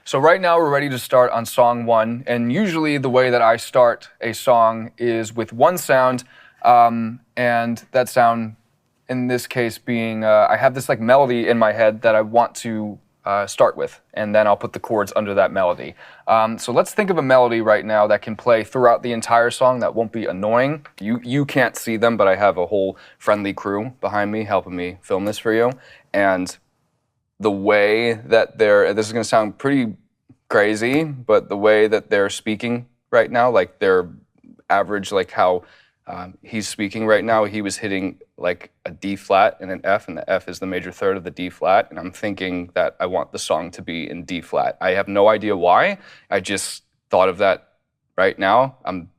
So right now we're ready to start on song one, and usually the way that I start a song is with one sound, and that sound, in this case, being I have this like melody in my head that I want to start with, and then I'll put the chords under that melody. So let's think of a melody right now that can play throughout the entire song that won't be annoying. You can't see them, but I have a whole friendly crew behind me helping me film this for you, and the way that this is going to sound pretty crazy, but the way that they're speaking right now, like their average, like how he's speaking right now, he was hitting like a D flat and an F, and the F is the major third of the D flat, and I'm thinking that I want the song to be in D flat. I have no idea why, I just thought of that right now. I'm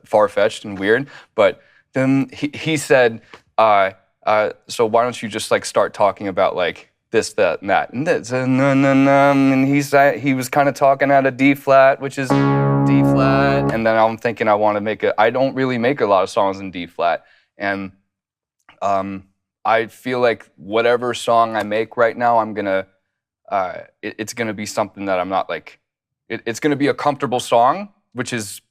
far-fetched and weird, but then he said, so why don't you just like start talking about like this, that, and that, and this, and he was kind of talking at a D flat, which is D flat, and then I'm thinking I want to make I don't really make a lot of songs in D flat, and I feel like whatever song I make right now, I'm gonna, it's gonna be something that I'm not like, it's gonna be a comfortable song, which is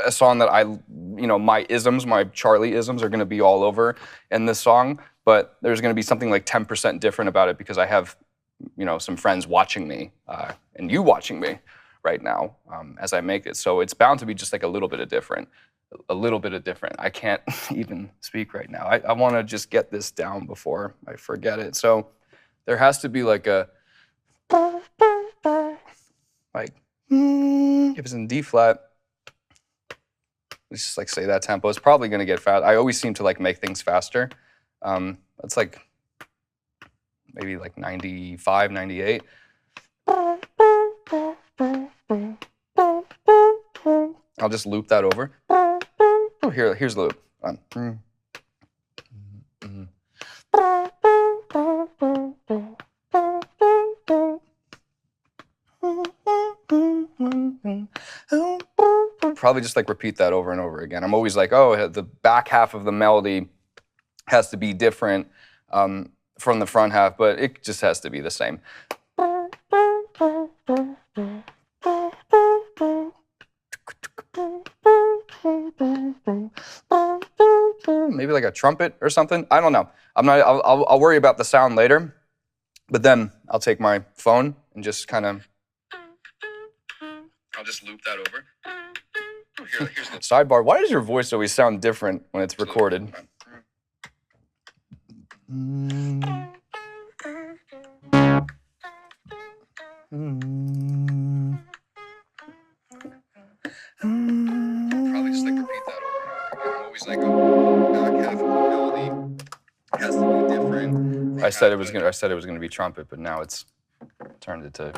a song that my isms, my Charlie isms are gonna be all over in this song, but there's gonna be something like 10% different about it because I have, some friends watching me, and you watching me right now as I make it. So it's bound to be just like a little bit of different. I can't even speak right now. I wanna just get this down before I forget it. So there has to be like a, like, if it's in D flat, let's just like say that tempo. It's probably gonna get fast. I always seem to like make things faster. It's like maybe like 95, 98. I'll just loop that over. Oh, here's the loop. Probably just like repeat that over and over again. I'm always like, oh, the back half of the melody has to be different from the front half, but it just has to be the same. Maybe like a trumpet or something. I don't know. I'll worry about the sound later, but then I'll take my phone and just kind of, I'll just loop that over. Here's the sidebar. Why does your voice always sound different when it's recorded? Probably just like repeat that over. I'm always like, oh, back half of the melody has to be different. I said it was gonna be trumpet, but now it's turned it to.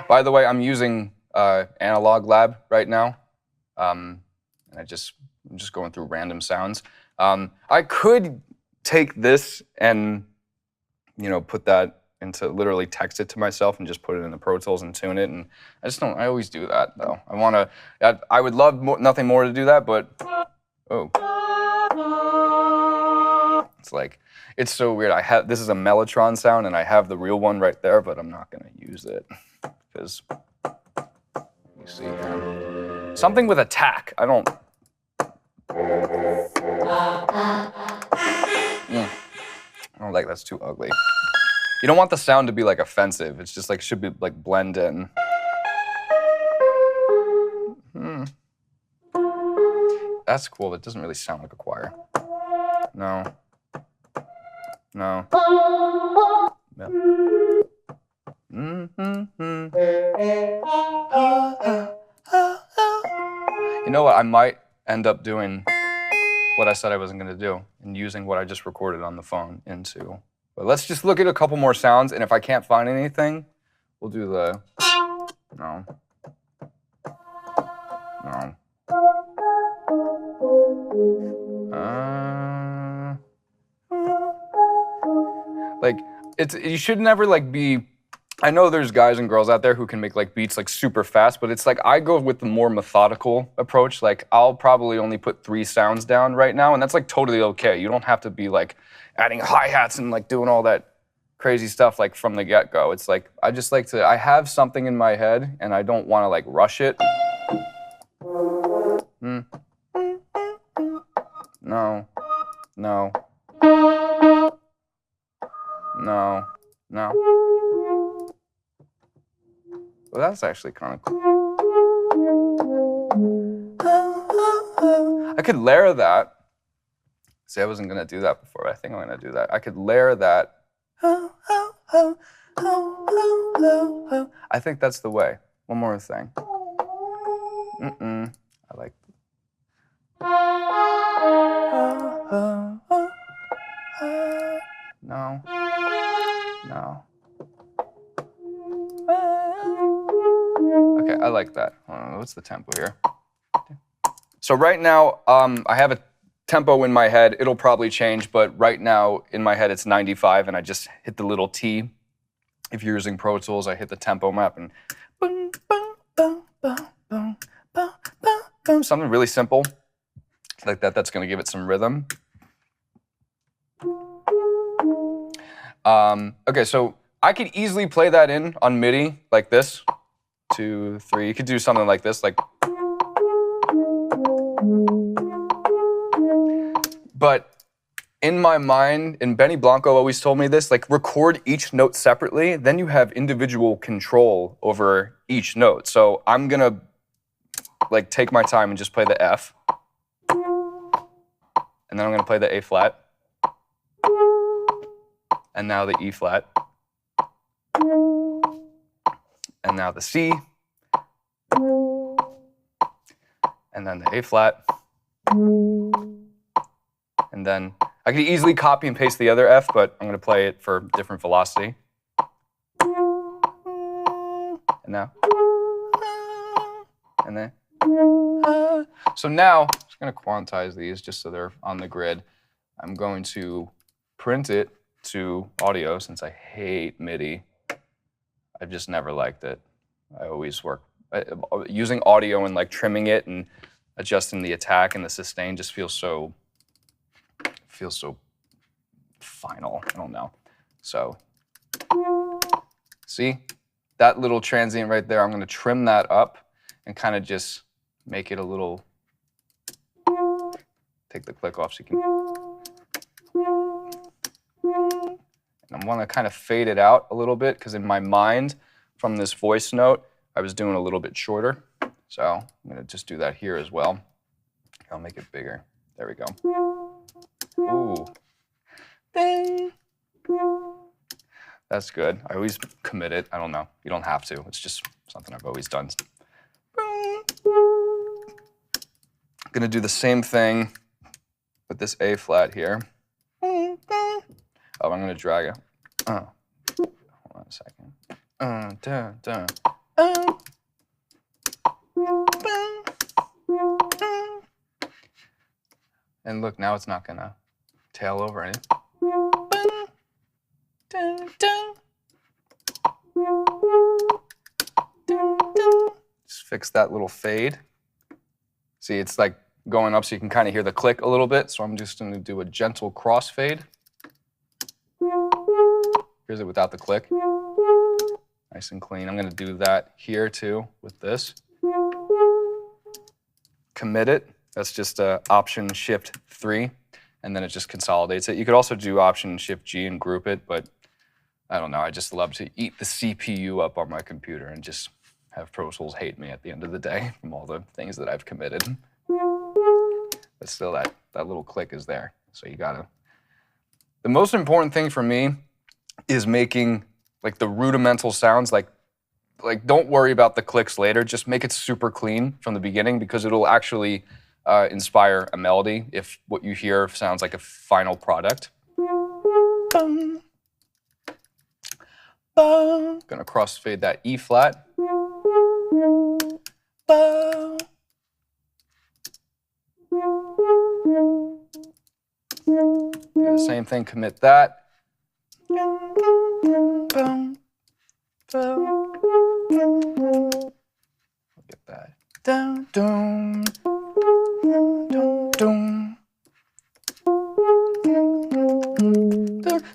By the way, I'm using Analog Lab right now, and I'm just going through random sounds. I could take this and put that into, literally text it to myself and just put it in the Pro Tools and tune it, and I just don't. I always do that though. I would love nothing more to do that, but it's like, it's so weird. This is a Mellotron sound, and I have the real one right there, but I'm not gonna use it because you see here. Something with attack. I don't like, that's too ugly. You don't want the sound to be like offensive. It's just like, should be like blend in. That's cool. It doesn't really sound like a choir. No. Yeah. You know what? I might end up doing what I said I wasn't going to do and using what I just recorded on the phone into. But let's just look at a couple more sounds, and if I can't find anything, we'll do the. No. Like, you should never like be. I know there's guys and girls out there who can make like beats like super fast, but it's like I go with the more methodical approach. Like, I'll probably only put 3 sounds down right now, and that's like totally okay. You don't have to be like adding hi-hats and like doing all that crazy stuff like from the get-go. It's like I just like to. I have something in my head, and I don't want to like rush it. No, no, no, no. Well, that's actually kind of cool. I could layer that. See, I wasn't gonna do that before, but I think I'm gonna do that. I could layer that. I think that's the way. One more thing. I like. No. No. Okay, I like that. What's the tempo here? So right now, I have a tempo in my head. It'll probably change, but right now in my head it's 95, and I just hit the little T. If you're using Pro Tools, I hit the tempo map and something really simple like that. That's going to give it some rhythm. Okay, so I could easily play that in on MIDI like this. 2, 3. You could do something like this, like. But in my mind, and Benny Blanco always told me this, like record each note separately, then you have individual control over each note. So I'm gonna like take my time and just play the F. And then I'm gonna play the A flat. And now the E flat. And now the C. And then the A flat. And then I could easily copy and paste the other F, but I'm going to play it for different velocity. And now. And then. So now, I'm just going to quantize these just so they're on the grid. I'm going to print it to audio since I hate MIDI. I've just never liked it. I always work. Using audio and like trimming it and adjusting the attack and the sustain just feels so final. I don't know. So, see that little transient right there? I'm going to trim that up and kind of just make it a little. Take the click off so you can. And I want to kind of fade it out a little bit because in my mind, from this voice note, I was doing a little bit shorter. So I'm going to just do that here as well. I'll make it bigger. There we go. Ooh. Ding. That's good. I always commit it. I don't know. You don't have to. It's just something I've always done. I'm going to do the same thing with this A flat here. Oh, I'm going to drag it. Hold on a second. And look, now it's not going to tail over anything. Just fix that little fade. See, it's like going up so you can kind of hear the click a little bit. So I'm just going to do a gentle crossfade. Here's it without the click. Nice and clean. I'm going to do that here too with this. Commit it. That's just Option Shift 3, and then it just consolidates it. You could also do Option Shift G and group it, but I don't know. I just love to eat the CPU up on my computer and just have Pro Tools hate me at the end of the day from all the things that I've committed. But still, that little click is there. So you gotta. The most important thing for me is making like the rudimental sounds. Like don't worry about the clicks later. Just make it super clean from the beginning because it'll actually inspire a melody if what you hear sounds like a final product. Bum. Bum. Gonna crossfade that E flat. Bum. Do the same thing, commit that. Bum. Bum. Look at that. Dun, dun, dun, dun.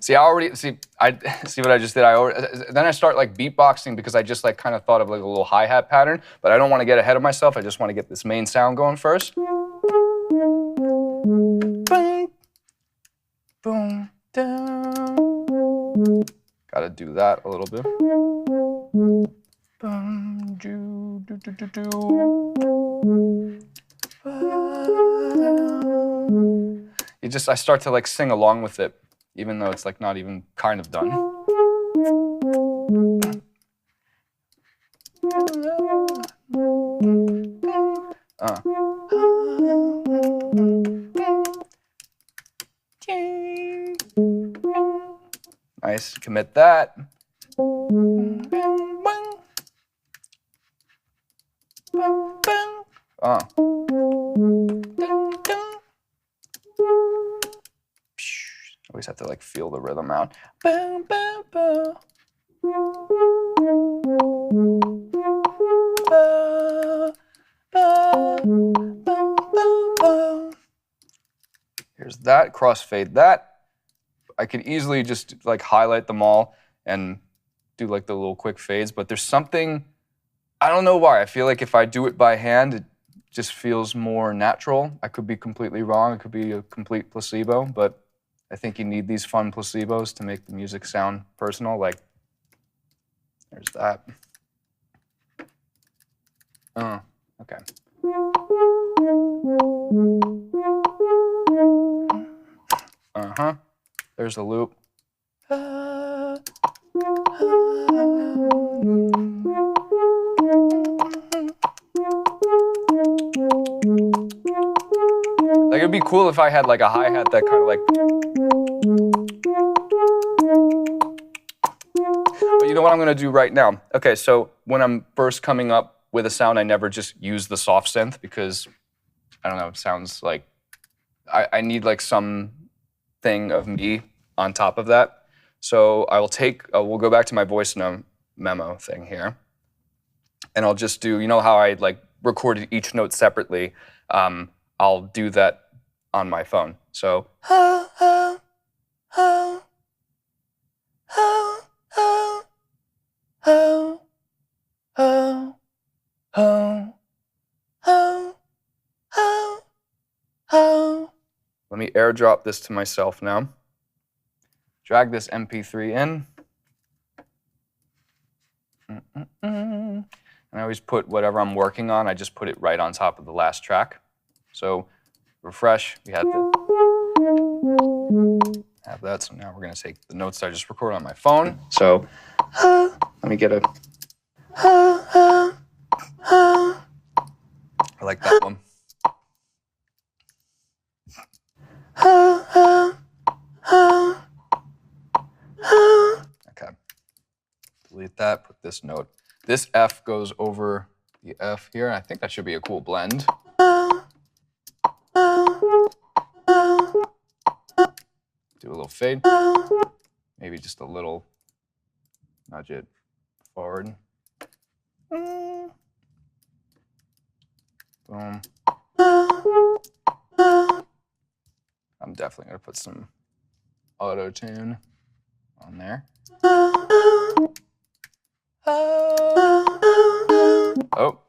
See, I see what I just did. Then I start like beatboxing because I just like kind of thought of like a little hi-hat pattern, but I don't want to get ahead of myself. I just want to get this main sound going first. Boom, boom, down. Got to do that a little bit. Boom, do, do, do, do, do. I start to like sing along with it, even though it's like not even kind of done. Nice, commit that. Always have to like feel the rhythm out. Here's that, crossfade that. I could easily just like highlight them all and do like the little quick fades, but there's something, I don't know why, I feel like if I do it by hand, it just feels more natural. I could be completely wrong, it could be a complete placebo, but I think you need these fun placebos to make the music sound personal. Like, there's that. Okay. There's the loop. Like, it'd be cool if I had like a hi-hat that kind of like. But you know what I'm gonna do right now? Okay, so when I'm first coming up with a sound, I never just use the soft synth because, I don't know, it sounds like, I need like some thing of me on top of that. So I will we'll go back to my voice memo thing here. And I'll just do, you know how I like recorded each note separately? I'll do that on my phone. So, let me airdrop this to myself now. Drag this MP3 in. And I always put whatever I'm working on, I just put it right on top of the last track. So refresh, we have that. So now we're gonna take the notes that I just recorded on my phone. So let me get I like that one. Okay, delete that, put this note. This F goes over the F here. I think that should be a cool blend. Do a little fade. Maybe just a little nudge it forward. Boom. I'm definitely gonna put some auto-tune on there. Oh.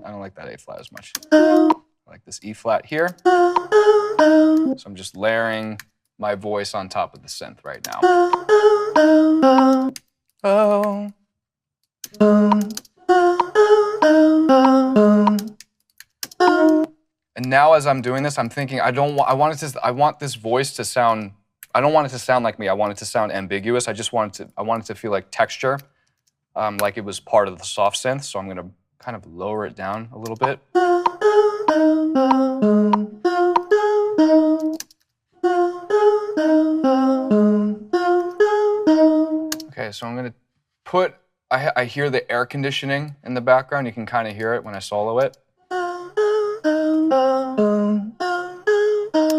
I don't like that A flat as much. I like this E flat here. So I'm just layering my voice on top of the synth right now. And now as I'm doing this, I'm thinking I want this voice to sound, I don't want it to sound like me. I want it to sound ambiguous. I want it to feel like texture, like it was part of the soft synth. So I'm gonna kind of lower it down a little bit. Okay, so I'm gonna put, I hear the air conditioning in the background. You can kind of hear it when I solo it.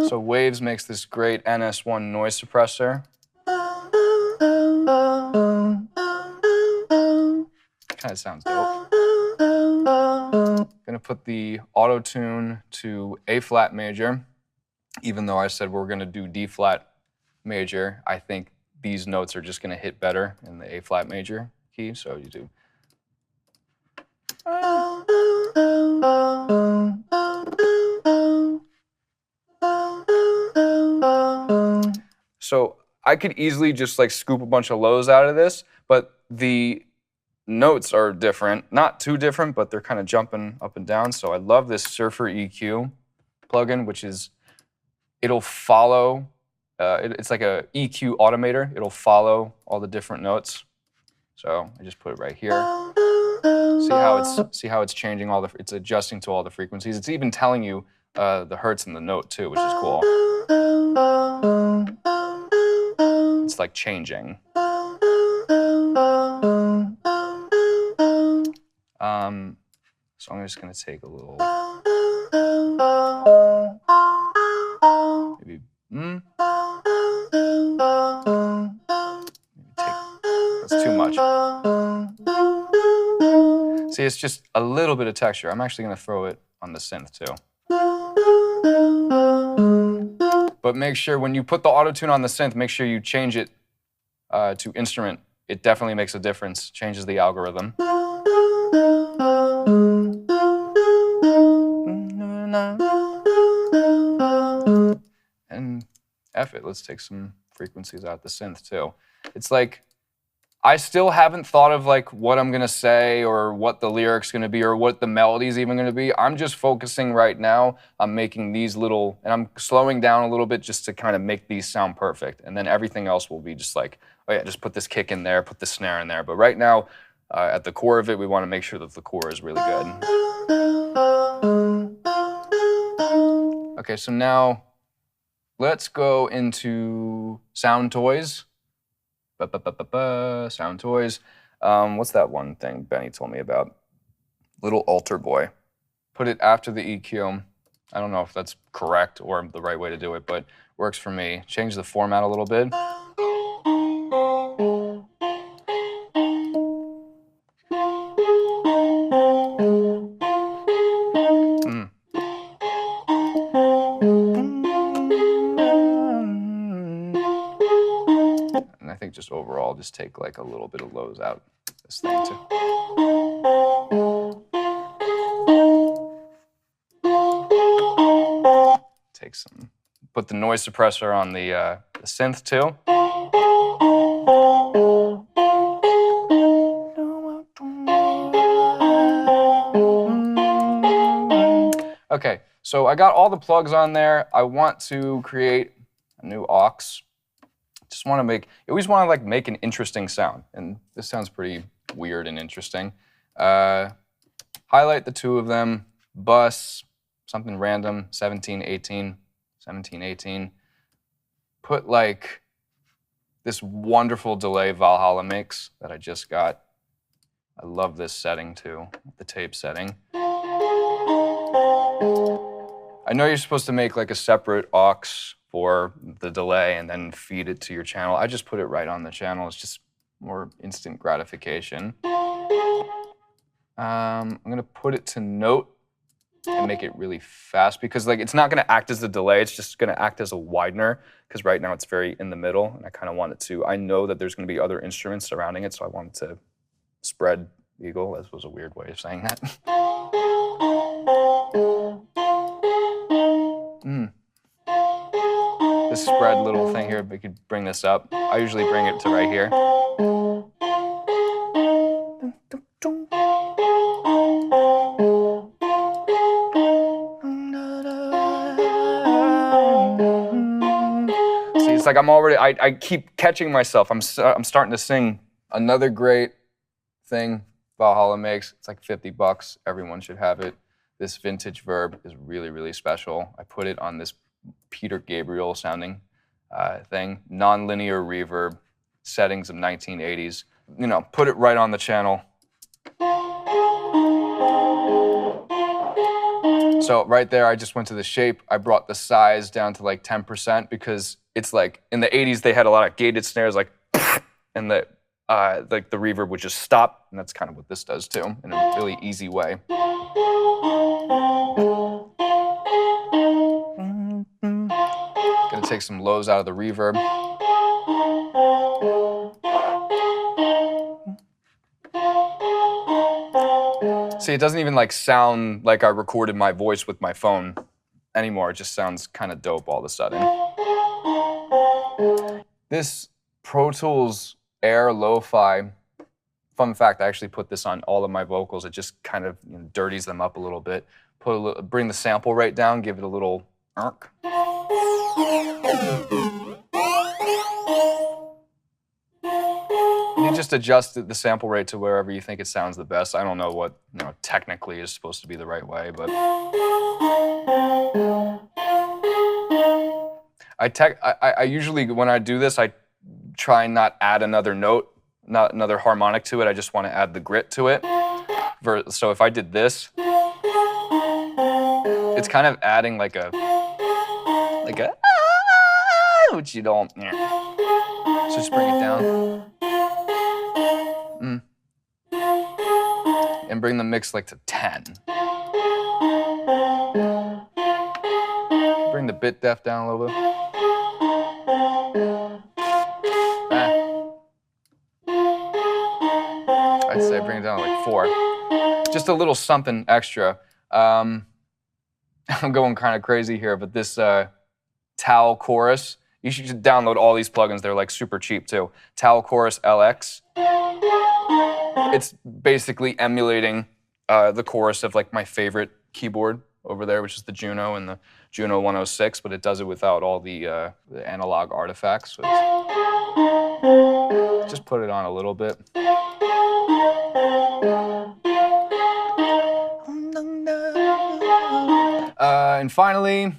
So Waves makes this great NS1 noise suppressor. Kind of sounds dope. Gonna put the auto-tune to A flat major. even though I said we're gonna do D flat major, I think these notes are just gonna hit better in the A flat major key, so you do. So I could easily just like scoop a bunch of lows out of this, but the notes are different. Not too different, but they're kind of jumping up and down. So I love this Surfer EQ plugin, which is, it'll follow, it's like a EQ automator. It'll follow all the different notes. So I just put it right here. See how it's changing it's adjusting to all the frequencies. It's even telling you the hertz in the note too, which is cool. It's like changing. So I'm just gonna take a little, maybe, that's too much. See, it's just a little bit of texture. I'm actually gonna throw it on the synth too. But make sure when you put the auto-tune on the synth, make sure you change it to instrument. It definitely makes a difference, changes the algorithm. And F it, let's take some frequencies out the synth too. It's like, I still haven't thought of like what I'm gonna say or what the lyric's gonna be or what the melody's even gonna be. I'm just focusing right now on making these little, and I'm slowing down a little bit just to kind of make these sound perfect. And then everything else will be just like, oh yeah, just put this kick in there, put the snare in there. But right now, at the core of it, we wanna make sure that the core is really good. Okay, so now let's go into Sound Toys. Sound Toys. What's that one thing Benny told me about? Little Altar Boy. Put it after the EQ. I don't know if that's correct or the right way to do it, but works for me. Change the format a little bit. And I think just overall, just take like a little bit of lows out this thing too. Take some, put the noise suppressor on the synth too. Okay, so I got all the plugs on there. I want to create a new aux. Just want to make, you always want to like make an interesting sound, and this sounds pretty weird and interesting. Highlight the two of them, bus, something random, 17, 18, 17, 18. Put like this wonderful delay Valhalla mix that I just got. I love this setting too, the tape setting. I know you're supposed to make like a separate aux for the delay and then feed it to your channel. I just put it right on the channel. It's just more instant gratification. I'm gonna put it to note and make it really fast because like it's not gonna act as a delay, it's just gonna act as a widener because right now it's very in the middle and I kind of want it to, I know that there's gonna be other instruments surrounding it, so I want it to spread eagle. That was a weird way of saying that. This spread little thing here, we could bring this up. I usually bring it to right here. See, it's like I'm already, I keep catching myself. I'm starting to sing. Another great thing Valhalla makes, it's like $50. Everyone should have it. This vintage verb is really, really special. I put it on this Peter Gabriel sounding thing, non-linear reverb, settings of 1980s. You know, put it right on the channel. So right there, I just went to the shape. I brought the size down to like 10% because it's like in the 80s they had a lot of gated snares, like, and the like the reverb would just stop, and that's kind of what this does too, in a really easy way. take some lows out of the reverb. See, it doesn't even like sound like I recorded my voice with my phone anymore. It just sounds kind of dope all of a sudden. This Pro Tools Air Lo-Fi, fun fact, I actually put this on all of my vocals. It just kind of dirties them up a little bit. Bring the sample rate down, give it a little irk. You just adjust the sample rate to wherever you think it sounds the best. I don't know what technically is supposed to be the right way, but I usually, when I do this, I try and not add another note, not another harmonic to it. I just want to add the grit to it. So if I did this, it's kind of adding like a which you don't. So just bring it down. And bring the mix like to 10. Bring the bit depth down a little bit. I'd say bring it down to like 4. Just a little something extra. I'm going kind of crazy here, but this Tau Chorus, you should just download all these plugins. They're like super cheap too. Tau Chorus LX. It's basically emulating the chorus of like my favorite keyboard over there, which is the Juno and the Juno 106, but it does it without all the analog artifacts. So just put it on a little bit. And finally,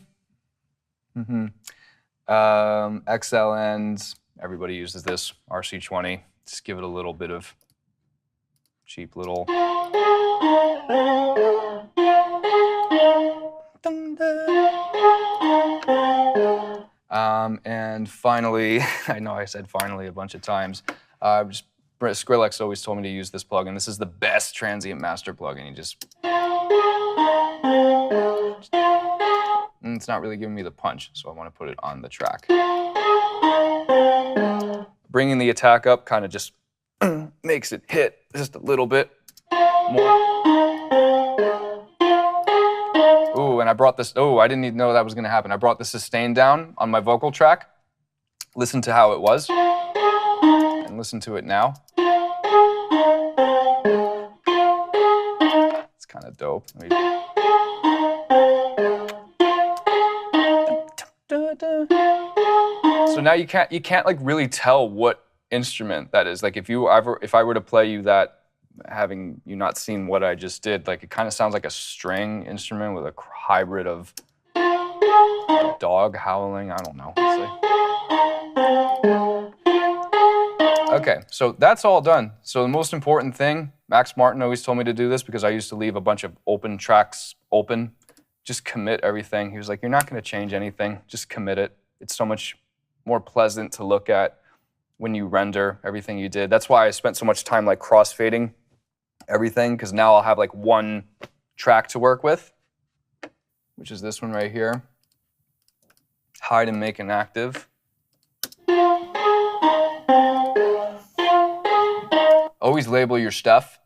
XLNs. Everybody uses this, RC20. Just give it a little bit of cheap little. And finally, I know I said finally a bunch of times, Skrillex always told me to use this plugin. This is the best transient master plugin. You just, and it's not really giving me the punch, so I want to put it on the track. Bringing the attack up kind of just makes it hit just a little bit more. Ooh, and I brought this, I didn't even know that was going to happen. I brought the sustain down on my vocal track. Listen to how it was, and listen to it now. It's kind of dope. So now you can't like really tell what instrument that is. Like if I were to play you that, having you not seen what I just did, like it kind of sounds like a string instrument with a hybrid of a dog howling. I don't know. Okay, so that's all done. So the most important thing, Max Martin always told me to do this because I used to leave a bunch of open tracks open. Just commit everything. He was like, you're not going to change anything. Just commit it. It's so much more pleasant to look at when you render everything you did. That's why I spent so much time like crossfading everything, because now I'll have like one track to work with, which is this one right here. Hide and make inactive. Always label your stuff.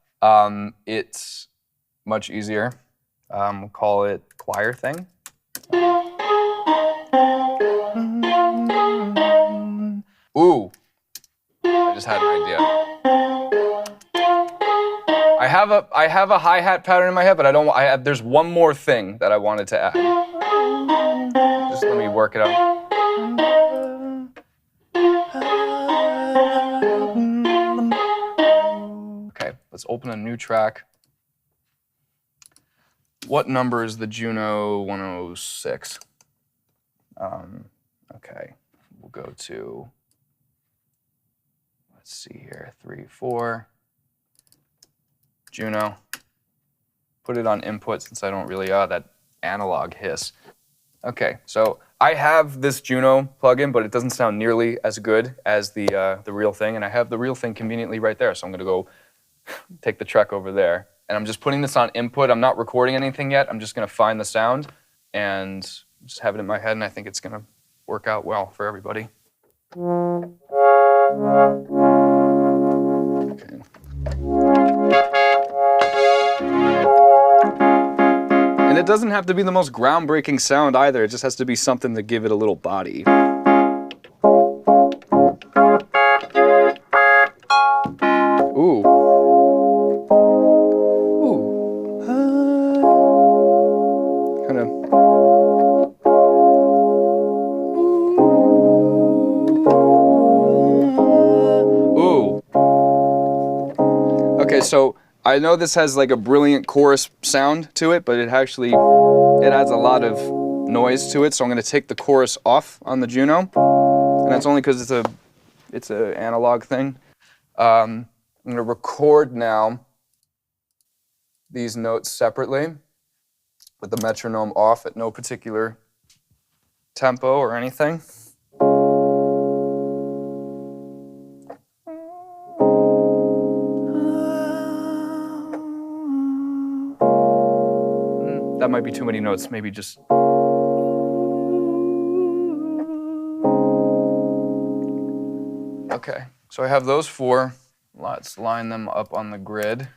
It's much easier. We'll call it choir thing. Ooh, I just had an idea. I have a hi-hat pattern in my head, but there's one more thing that I wanted to add. Just let me work it out. Okay, let's open a new track. What number is the Juno 106? Okay, we'll go to, let's see here, 3, 4. Juno. Put it on input since I don't really, that analog hiss. Okay, so I have this Juno plugin, but it doesn't sound nearly as good as the real thing, and I have the real thing conveniently right there, so I'm gonna go take the track over there. And I'm just putting this on input. I'm not recording anything yet. I'm just gonna find the sound and just have it in my head, and I think it's gonna work out well for everybody. Okay. And it doesn't have to be the most groundbreaking sound either. It just has to be something to give it a little body. Ooh. Ooh. Kind of. Ooh. Okay, so I know this has like a brilliant chorus sound to it, but it actually, it adds a lot of noise to it. So I'm going to take the chorus off on the Juno, and that's only because it's an analog thing. I'm going to record now these notes separately with the metronome off at no particular tempo or anything. That might be too many notes, maybe just... Okay, so I have those four. Let's line them up on the grid.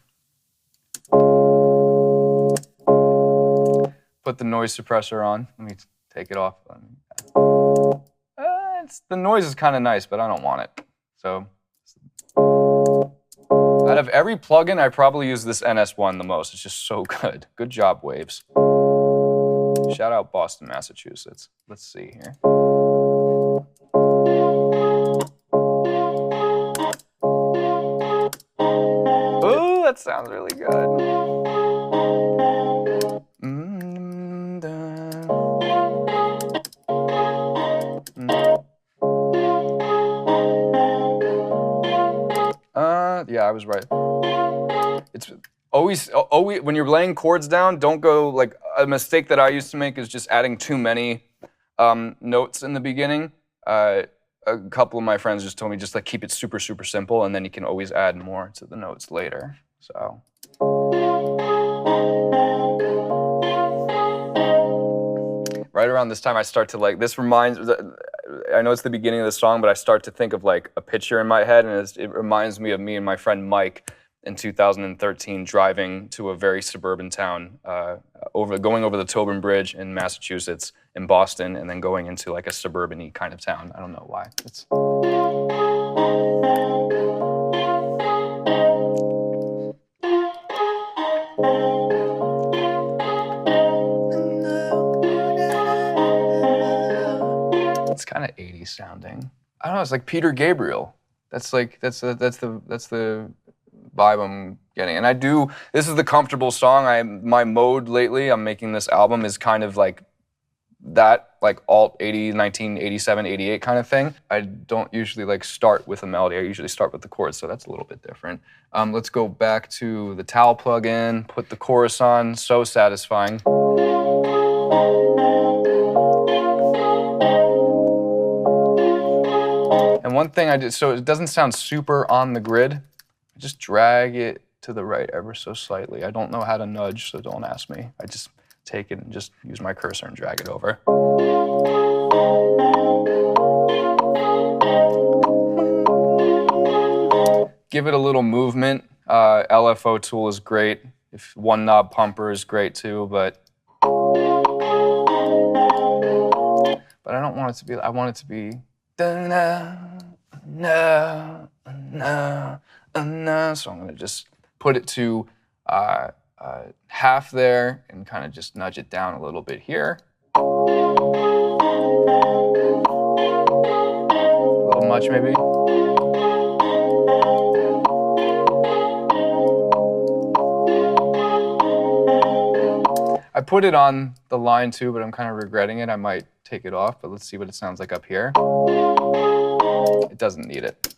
Put the noise suppressor on. Let me take it off. The noise is kind of nice, but I don't want it. So, out of every plugin, I probably use this NS1 the most. It's just so good. Good job, Waves. Shout out Boston, Massachusetts. Let's see here. Ooh, that sounds really good. Yeah, I was right. It's always, when you're laying chords down, don't go, like, a mistake that I used to make is just adding too many notes in the beginning. A couple of my friends just told me just like keep it super, super simple, and then you can always add more to the notes later, so. Right around this time I start to like, this reminds, I know it's the beginning of the song, but I start to think of like a picture in my head, and it reminds me of me and my friend Mike in 2013 driving to a very suburban town, going over the Tobin Bridge in Massachusetts, in Boston, and then going into like a suburban-y kind of town. I don't know why. It's kind of 80s sounding. I don't know. It's like Peter Gabriel. That's the vibe I'm getting. And this is the comfortable song. My mode lately, I'm making this album is kind of like that, like alt 80, 1987, 88 kind of thing. I don't usually like start with a melody. I usually start with the chords, so that's a little bit different. Let's go back to the Towel plugin, put the chorus on, so satisfying. And one thing I did, so it doesn't sound super on the grid, just drag it to the right ever so slightly. I don't know how to nudge, so don't ask me. I just take it and just use my cursor and drag it over. Give it a little movement. LFO tool is great. If one knob pumper is great too, but I don't want it to be, I want it to be so I'm gonna just put it to half there and kind of just nudge it down a little bit here. A little much maybe. I put it on the line too, but I'm kind of regretting it. I might take it off, but let's see what it sounds like up here. It doesn't need it.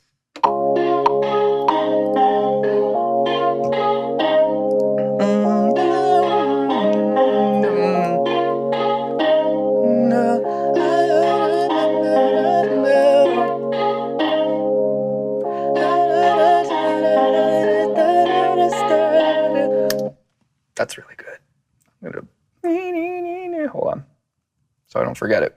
That's really good. I'm gonna hold on, so I don't forget it.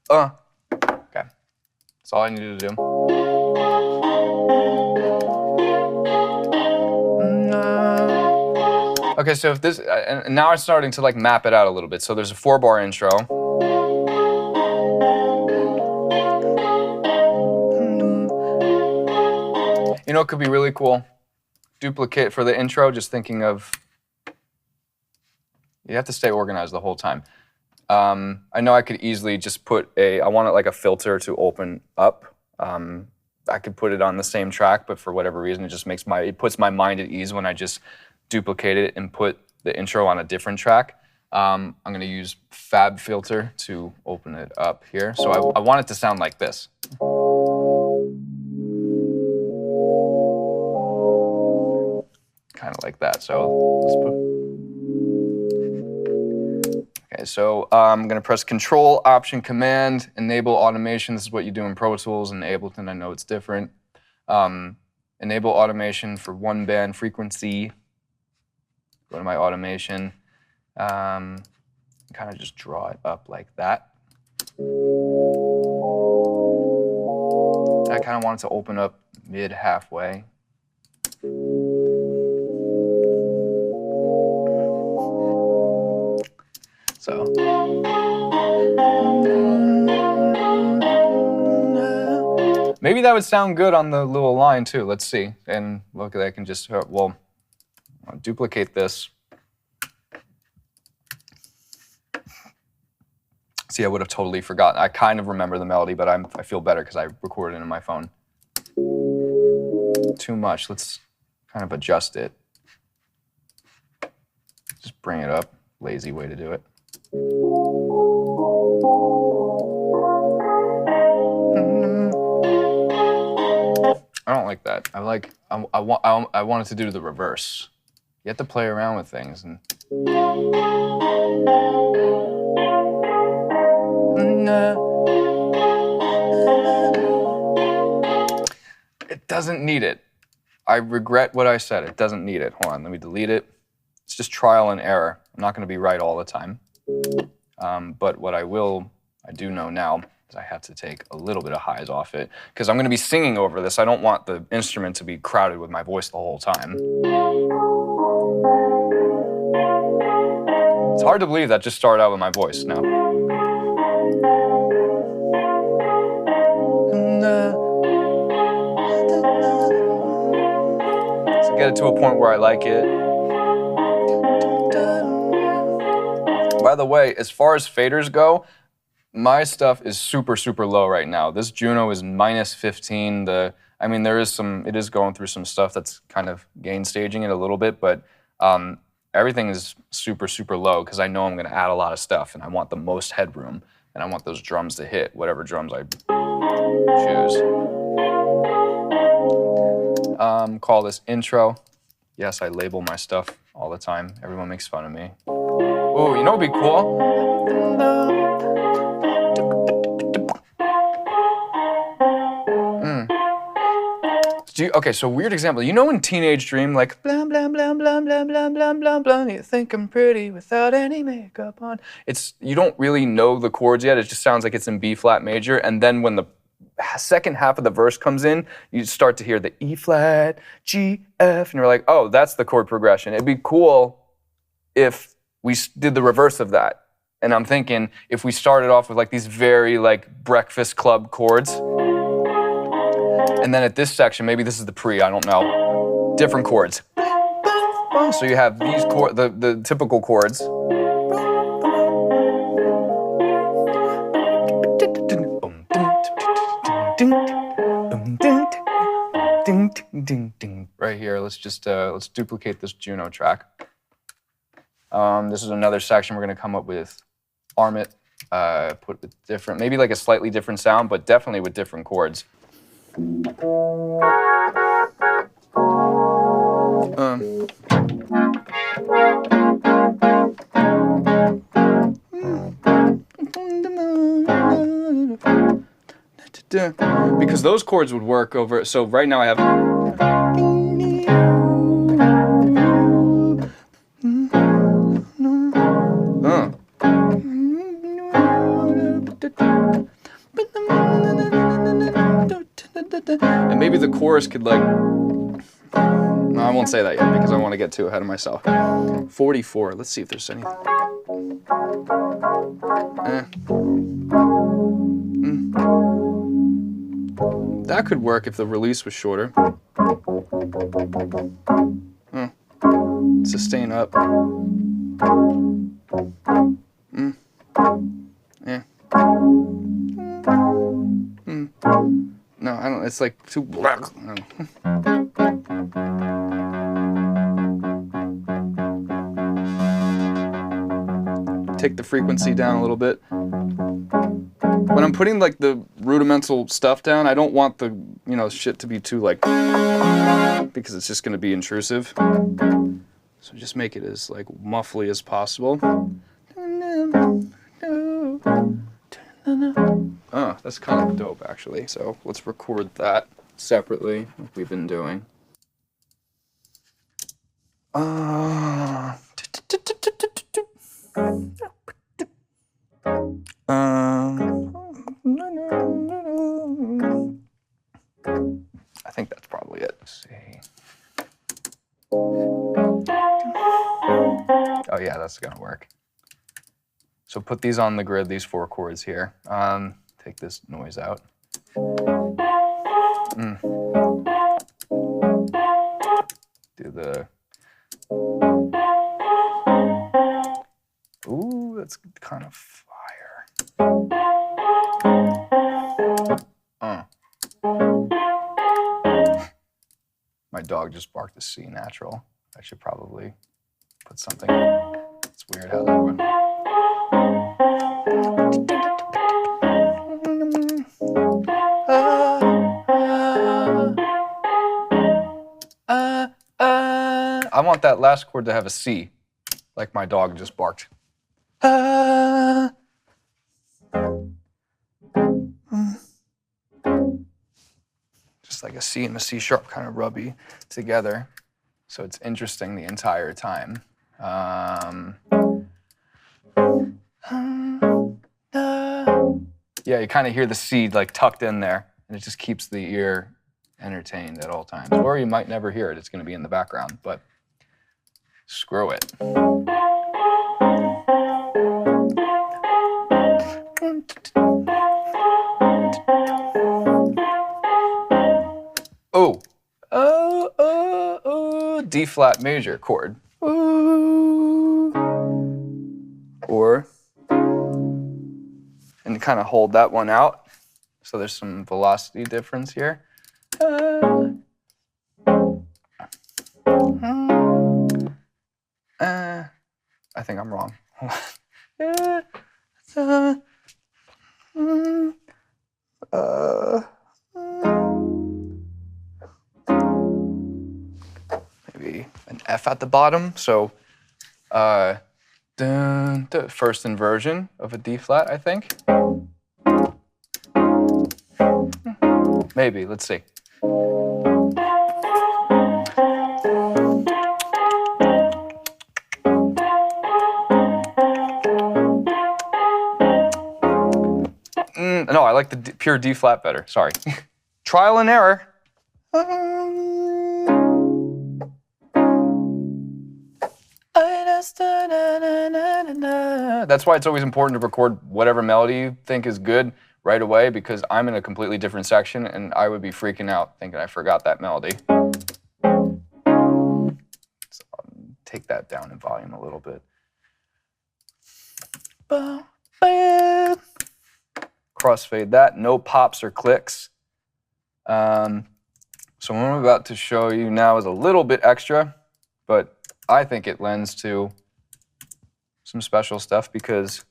Okay. That's all I needed to do. Okay, so if this, and now I'm starting to like map it out a little bit. So there's a 4-bar intro. You know, it could be really cool. Duplicate for the intro, just thinking of, you have to stay organized the whole time. I know I could easily just put I want it like a filter to open up. I could put it on the same track, but for whatever reason, it just it puts my mind at ease when I just duplicate it and put the intro on a different track. I'm gonna use Fab Filter to open it up here. So I want it to sound like this. Kind of like that, so let's put... Okay, so I'm gonna press Control, Option, Command, Enable Automation. This is what you do in Pro Tools and Ableton. I know it's different. Enable Automation for 1-band frequency. Go to my automation. Kind of just draw it up like that. I kind of want it to open up mid-halfway. So. Maybe that would sound good on the little line too. Let's see. And look, I can just, well, I'll duplicate this. See, I would have totally forgotten. I kind of remember the melody, but I feel better because I recorded it in my phone. Too much. Let's kind of adjust it. Just bring it up. Lazy way to do it. I don't like that. I wanted to do the reverse. You have to play around with things and. It doesn't need it. I regret what I said. It doesn't need it. Hold on, let me delete it. It's just trial and error. I'm not going to be right all the time. But what I do know now is I have to take a little bit of highs off it because I'm going to be singing over this. I don't want the instrument to be crowded with my voice the whole time. It's hard to believe that just started out with my voice now. So get it to a point where I like it. By the way, as far as faders go, my stuff is super, super low right now. This Juno is -15. I mean, it is going through some stuff that's kind of gain staging it a little bit, but everything is super, super low because I know I'm going to add a lot of stuff and I want the most headroom and I want those drums to hit, whatever drums I choose. Call this intro. Yes, I label my stuff all the time. Everyone makes fun of me. Ooh, you know what'd be cool? Okay, so weird example. You know in Teenage Dream, like, blah, blah, blah, blah, blah, blah, blah, blah, blah, you think I'm pretty without any makeup on. You don't really know the chords yet. It just sounds like it's in B flat major. And then when the second half of the verse comes in, you start to hear the E flat, G, F, and you're like, oh, that's the chord progression. It'd be cool if we did the reverse of that. And I'm thinking, if we started off with like these very like Breakfast Club chords, and then at this section, maybe this is the pre, I don't know, different chords. So you have these chords, the typical chords. Right here, let's just let's duplicate this Juno track. This is another section we're gonna come up with arm it, put with different, maybe like a slightly different sound, but definitely with different chords. Because those chords would work over, so right now I have chorus could like, no, I won't say that yet because I want to get too ahead of myself. 44, let's see if there's any. That could work if the release was shorter. Sustain up. Yeah. No, I don't, it's like too black. Take the frequency down a little bit. When I'm putting like the rudimental stuff down, I don't want the, you know, shit to be too like, because it's just gonna be intrusive. So just make it as like muffly as possible. Oh, that's kind of dope actually. So let's record that separately, like we've been doing. I think that's probably it. Let's see. Oh yeah, that's gonna work. So put these on the grid, these 4 chords here. Take this noise out. Do the... Ooh, that's kind of fire. My dog just barked a C natural. I should probably put something. It's weird how that went. I want that last chord to have a C, like my dog just barked. Just like a C and a C sharp kind of rubby together. So it's interesting the entire time. Yeah, you kind of hear the C like tucked in there, and it just keeps the ear entertained at all times. Or you might never hear it, it's going to be in the background, but screw it. D flat major chord. Or, and kind of hold that one out. So there's some velocity difference here. I think I'm wrong. Maybe an F at the bottom. So the first inversion of a D flat, I think. Maybe, let's see. No, I like the pure D flat better, sorry. Trial and error. That's why it's always important to record whatever melody you think is good right away, because I'm in a completely different section and I would be freaking out thinking I forgot that melody. So I'll take that down in volume a little bit. Crossfade that, no pops or clicks. So what I'm about to show you now is a little bit extra, but I think it lends to some special stuff because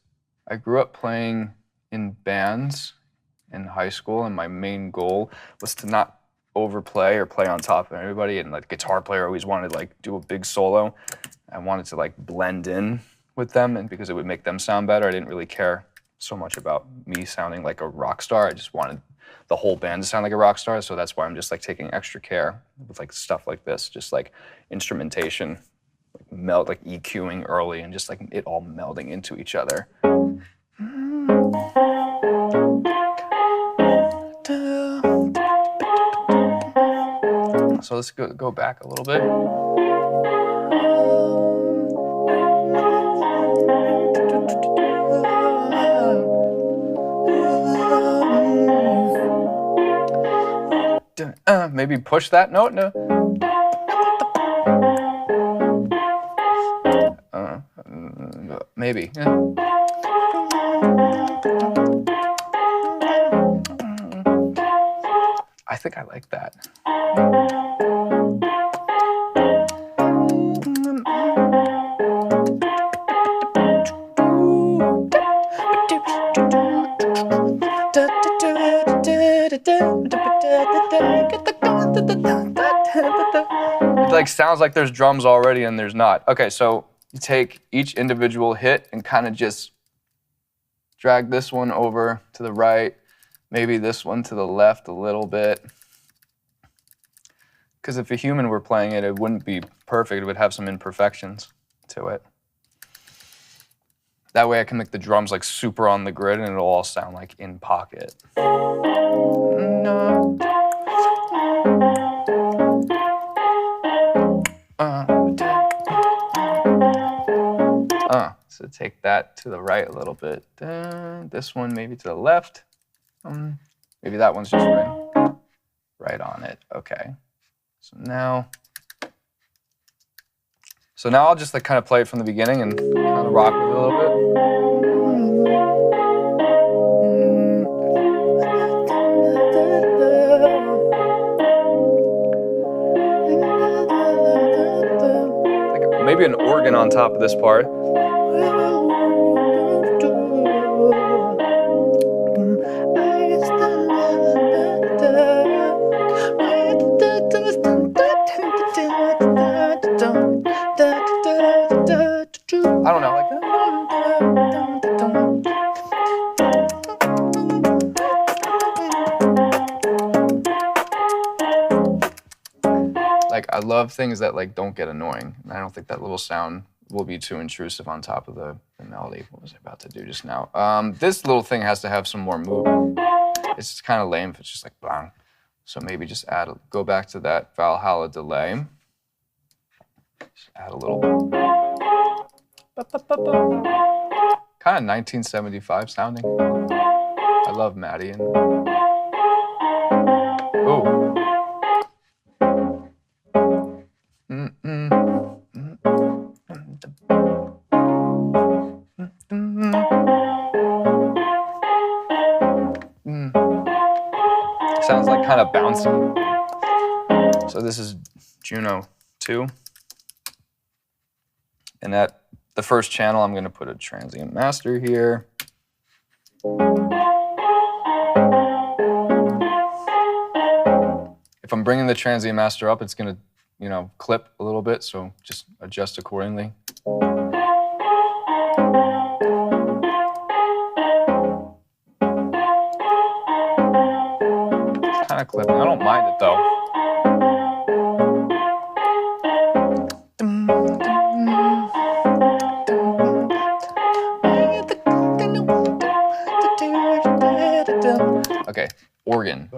I grew up playing in bands in high school, and my main goal was to not overplay or play on top of everybody. And like guitar player always wanted to like do a big solo. I wanted to like blend in with them, and because it would make them sound better, I didn't really care so much about me sounding like a rock star. I just wanted the whole band to sound like a rock star. So that's why I'm just like taking extra care with like stuff like this, just like instrumentation, like EQing early and just like it all melding into each other. So let's go back a little bit. Maybe push that note. No. Maybe. I think I like that. It like sounds like there's drums already and there's not. Okay, so you take each individual hit and kind of just drag this one over to the right, maybe this one to the left a little bit. Because if a human were playing it, it wouldn't be perfect. It would have some imperfections to it. That way I can make the drums like super on the grid and it'll all sound like in pocket. So take that to the right a little bit. This one maybe to the left. Maybe that one's just right on it. Okay. So now I'll just like kind of play it from the beginning and kind of rock with it a little bit. Like maybe an organ on top of this part. I don't know, like I love things that like don't get annoying. And I don't think that little sound will be too intrusive on top of the melody. What was I about to do just now? This little thing has to have some more movement. It's kind of lame if it's just like bang. So maybe just go back to that Valhalla delay. Just add a little bit. Kind of 1975 sounding. I love Maddie. Oh. Sounds like kind of bouncy. So this is Juno 2. And at the first channel, I'm going to put a transient master here. If I'm bringing the transient master up, it's going to, clip a little bit, so just adjust accordingly. It's kind of clipping. I don't mind it though. Okay, organ.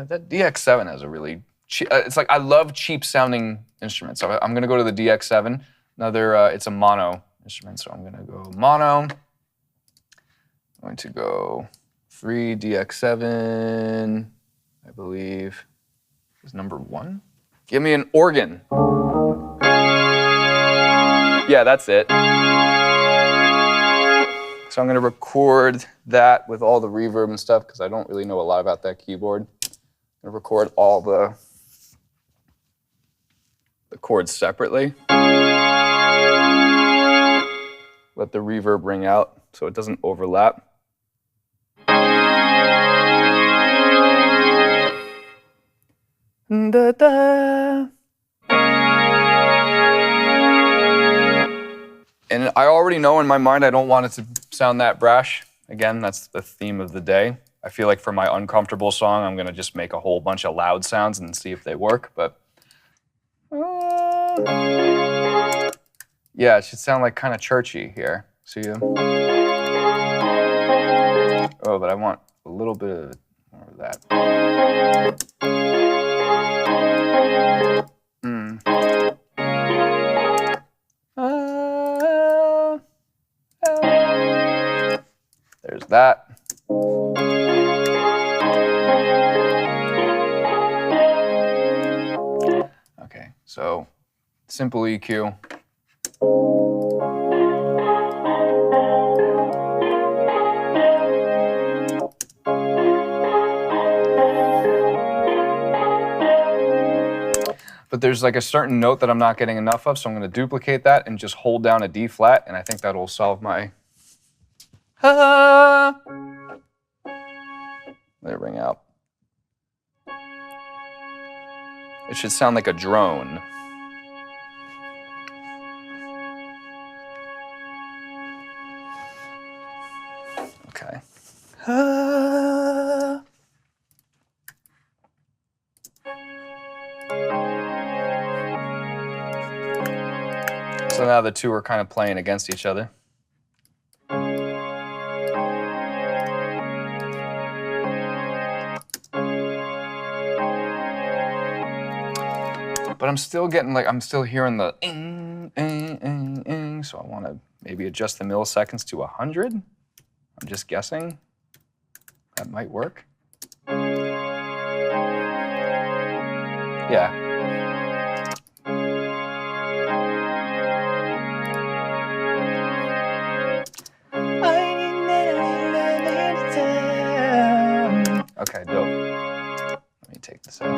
That DX7 has a really cheap, it's like I love cheap sounding instruments. So I'm gonna go to the DX7. Another, it's a mono instrument, so I'm gonna go mono. I'm going to go 3 DX7, I believe, is number 1. Give me an organ. Yeah, that's it. So I'm going to record that with all the reverb and stuff because I don't really know a lot about that keyboard. I'm going to record all the chords separately. Let the reverb ring out so it doesn't overlap. Da, da. And I already know in my mind I don't want it to sound that brash. Again, that's the theme of the day. I feel like for my uncomfortable song, I'm gonna just make a whole bunch of loud sounds and see if they work, but... yeah, it should sound like kind of churchy here. See you? Oh, but I want a little bit more of that. that. Okay, so simple EQ. But there's like a certain note that I'm not getting enough of, so I'm going to duplicate that and just hold down a D flat, and I think that'll solve my... Let it ring out. It should sound like a drone. Okay. So now the two are kind of playing against each other. But I'm still getting like, I'm still hearing the so I want to maybe adjust the milliseconds to 100. I'm just guessing. That might work. Yeah. Okay, dope. Let me take this out.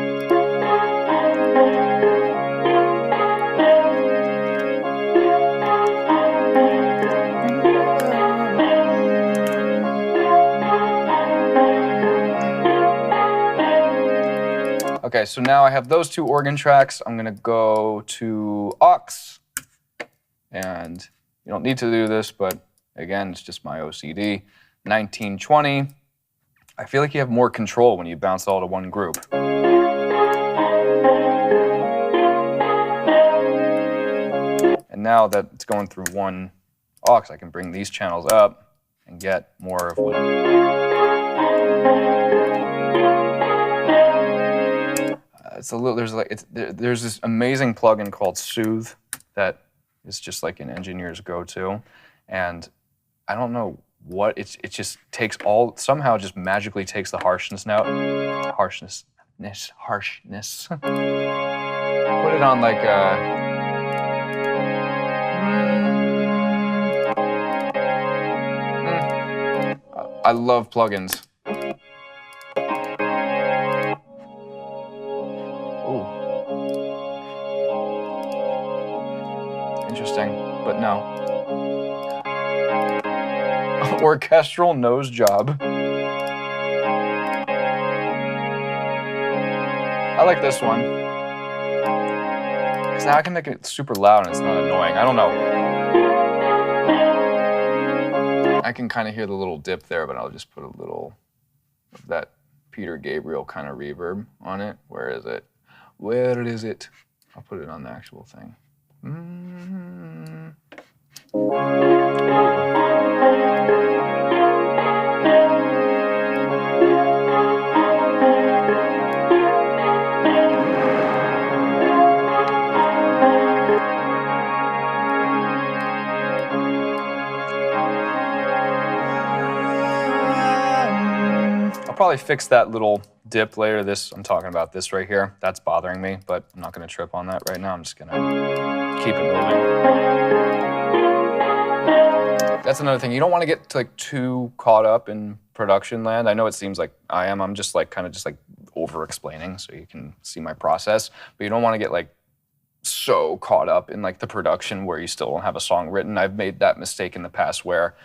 Okay, so now I have those two organ tracks. I'm gonna go to aux. And you don't need to do this, but again, it's just my OCD. 1920. I feel like you have more control when you bounce all to one group. And now that it's going through one aux, I can bring these channels up and get more of what... It's a little, there's this amazing plugin called Soothe that is just like an engineer's go-to, and I don't know what it just takes all, somehow just magically takes the harshness out, harshness. Put it on like I love plugins. Interesting, but no. Orchestral nose job. I like this one. Because now I can make it super loud and it's not annoying. I don't know. I can kind of hear the little dip there, but I'll just put a little of that Peter Gabriel kind of reverb on it. Where is it? Where is it? I'll put it on the actual thing. I'll probably fix that little dip later. I'm talking about this right here. That's bothering me, but I'm not going to trip on that right now. I'm just going to keep it moving. That's another thing. You don't want to get like too caught up in production land. I know it seems like I am. I'm just like kind of just like over explaining so you can see my process. But you don't want to get like so caught up in like the production where you still don't have a song written. I've made that mistake in the past where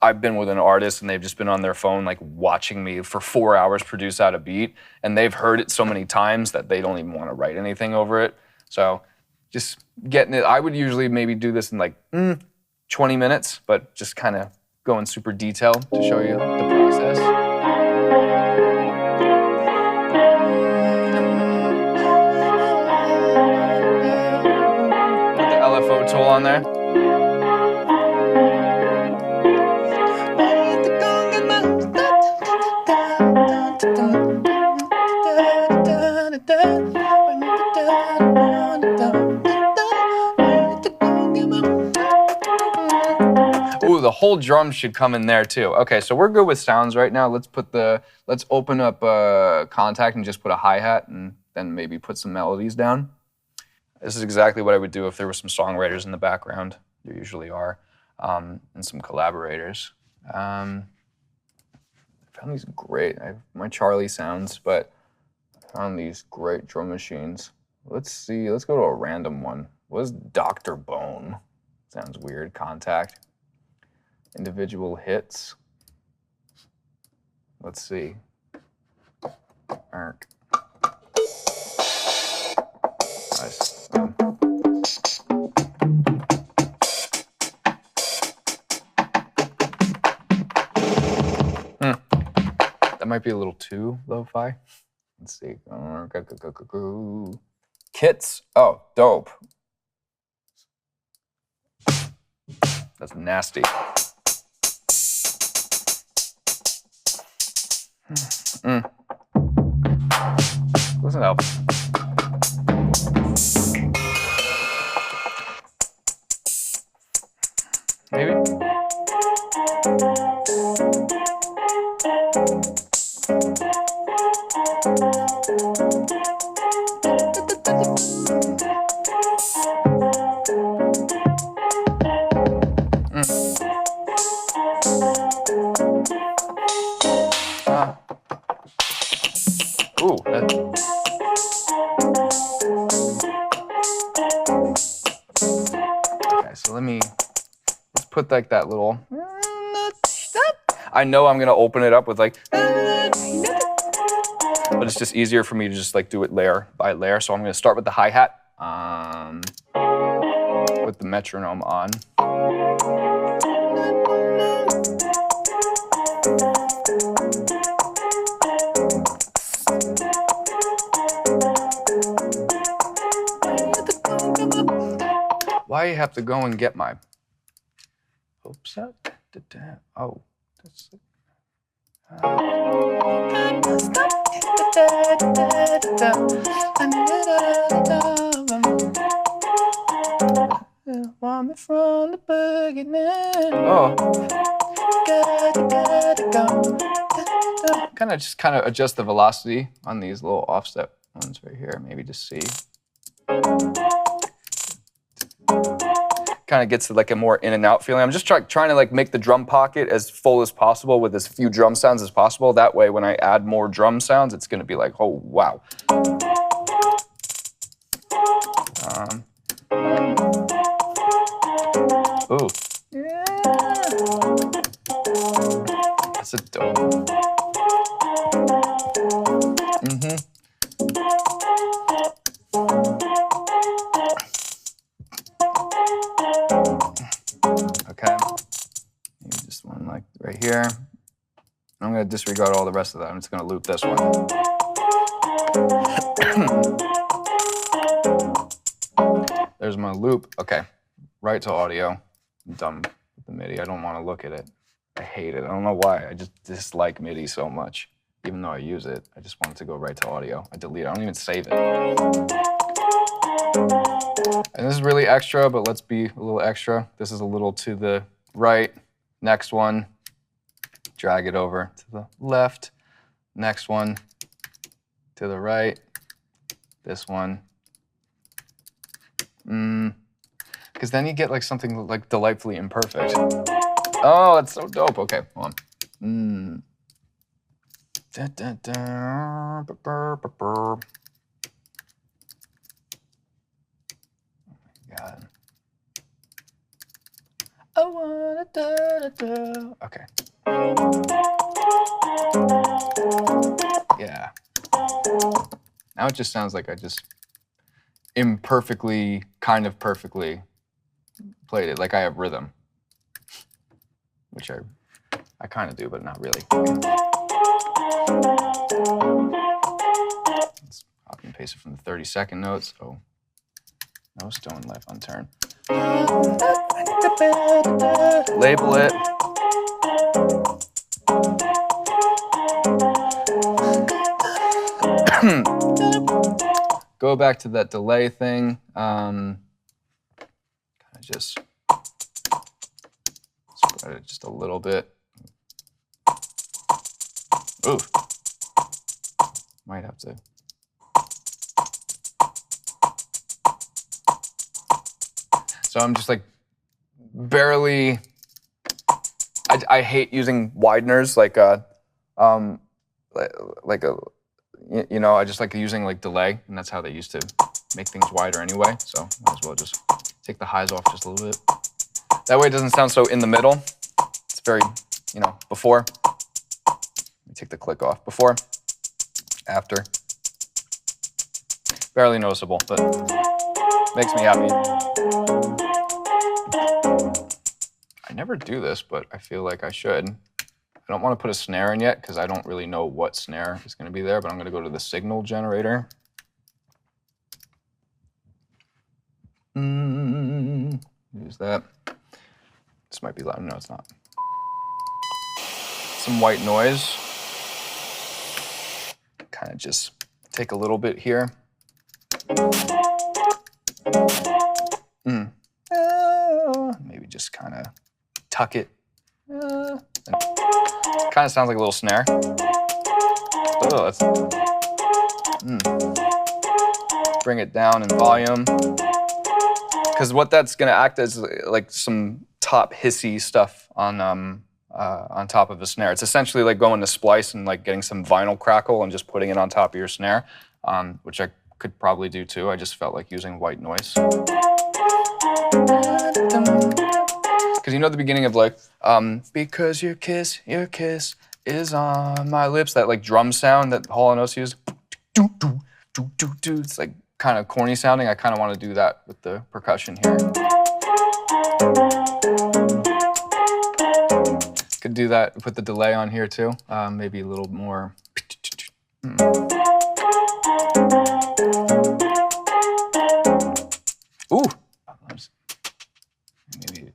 I've been with an artist and they've just been on their phone like watching me for 4 hours produce out a beat, and they've heard it so many times that they don't even want to write anything over it. So just getting it, I would usually maybe do this in like 20 minutes, but just kind of go in super detail to show you the process. Put the LFO tool on there. Ooh, the whole drum should come in there too. Okay, so we're good with sounds right now. Let's open up Kontakt and just put a hi-hat and then maybe put some melodies down. This is exactly what I would do if there were some songwriters in the background. There usually are, and some collaborators. I found these great. I have my Charlie sounds, but I found these great drum machines. Let's see. Let's go to a random one. What is Dr. Bone? Sounds weird. Kontakt. Individual hits. Let's see. Nice. That might be a little too lo-fi. Let's see. Kits. Oh, dope. That's nasty. Doesn't help. Maybe. Ooh, okay, so let's put like that little. I know I'm gonna open it up with like, but it's just easier for me to just like do it layer by layer. So I'm gonna start with the hi-hat, with the metronome on. Why you have to go and get my hopes up? Oh, that's want me from the beginning. Oh. Kind of adjust the velocity on these little offset ones right here. Maybe just see. Kind of gets to like a more in and out feeling. I'm just trying to like make the drum pocket as full as possible with as few drum sounds as possible. That way, when I add more drum sounds, it's going to be like, oh wow. Ooh. Yeah. That's a dope. Okay, maybe just one like right here. I'm gonna disregard all the rest of that. I'm just gonna loop this one. There's my loop. Okay, right to audio. I'm done with the MIDI. I don't want to look at it. I hate it. I don't know why. I just dislike MIDI so much. Even though I use it, I just want it to go right to audio. I delete it. I don't even save it. And this is really extra, but let's be a little extra. This is a little to the right. Next one, drag it over to the left. Next one, to the right. This one. Because then you get like something like delightfully imperfect. Oh, that's so dope. Okay, hold on. Da, da, da, ba, ba, ba, ba. God. I wanna da, da, da. Okay. Yeah. Now it just sounds like I just imperfectly, kind of perfectly played it, like I have rhythm. Which I kind of do, but not really. Let's copy and paste it from the 30-second notes. Oh, no stone left unturned. Label it. Go back to that delay thing. Kind of just Just a little bit. Ooh. Might have to. So I'm just like barely. I hate using wideners like a, you know, I just like using like delay, and that's how they used to make things wider anyway. So might as well just take the highs off just a little bit. That way it doesn't sound so in the middle. It's very, you know, before. Let me take the click off. Before, after. Barely noticeable, but makes me happy. I never do this, but I feel like I should. I don't want to put a snare in yet because I don't really know what snare is going to be there, but I'm going to go to the signal generator. Use that. This might be loud. No, it's not. Some white noise. Kind of just take a little bit here. Maybe just kind of tuck it. Kind of sounds like a little snare. Oh, that's. Bring it down in volume. Because what that's going to act as like some top hissy stuff on top of a snare. It's essentially like going to splice and like getting some vinyl crackle and just putting it on top of your snare, which I could probably do too. I just felt like using white noise. Because you know the beginning of like, because your kiss is on my lips, that like drum sound that Hall & Oates used. It's like kind of corny sounding. I kind of want to do that with the percussion here. Could do that, put the delay on here too. Maybe a little more. Ooh. Maybe.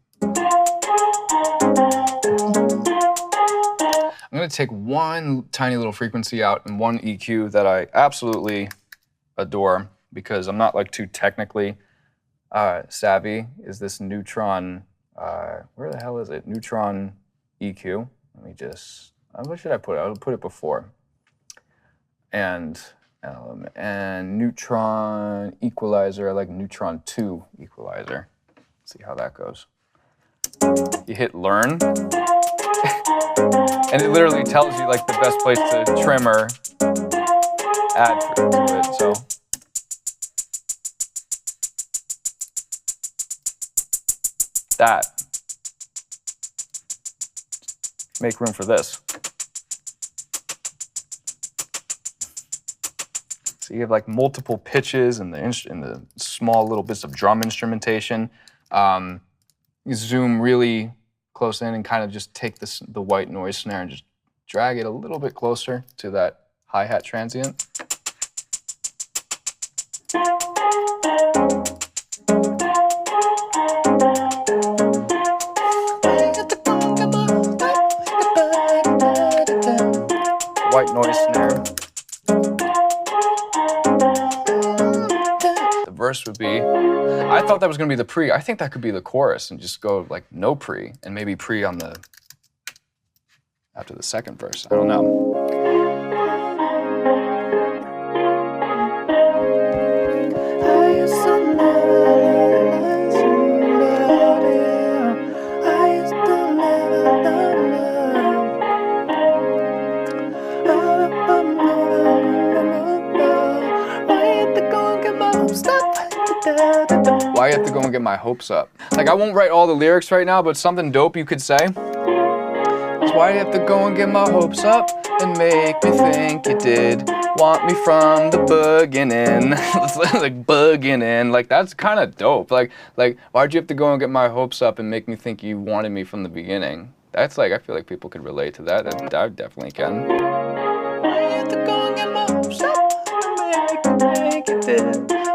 I'm going to take one tiny little frequency out and one EQ that I absolutely adore because I'm not like too technically savvy. Is this Neutron, where the hell is it? Neutron EQ. Let me just, what should I put it? I'll put it before. And Neutron Equalizer, I like Neutron 2 Equalizer. See how that goes. You hit learn, and it literally tells you like the best place to trim or add to it. So that, make room for this. So you have like multiple pitches and the small little bits of drum instrumentation. You zoom really close in and kind of just take the white noise snare and just drag it a little bit closer to that hi-hat transient. White noise snare. The verse would be, I thought that was going to be the pre. I think that could be the chorus and just go like no pre and maybe pre on the after the second verse. I don't know. Why you have to go and get my hopes up? Like, I won't write all the lyrics right now, but something dope you could say is, why you have to go and get my hopes up and make me think you did want me from the beginning? Like, bugging in. Like, that's kind of dope. Like, why'd you have to go and get my hopes up and make me think you wanted me from the beginning? That's like, I feel like people could relate to that. I definitely can. Why you have to go and get my hopes up and make me think you did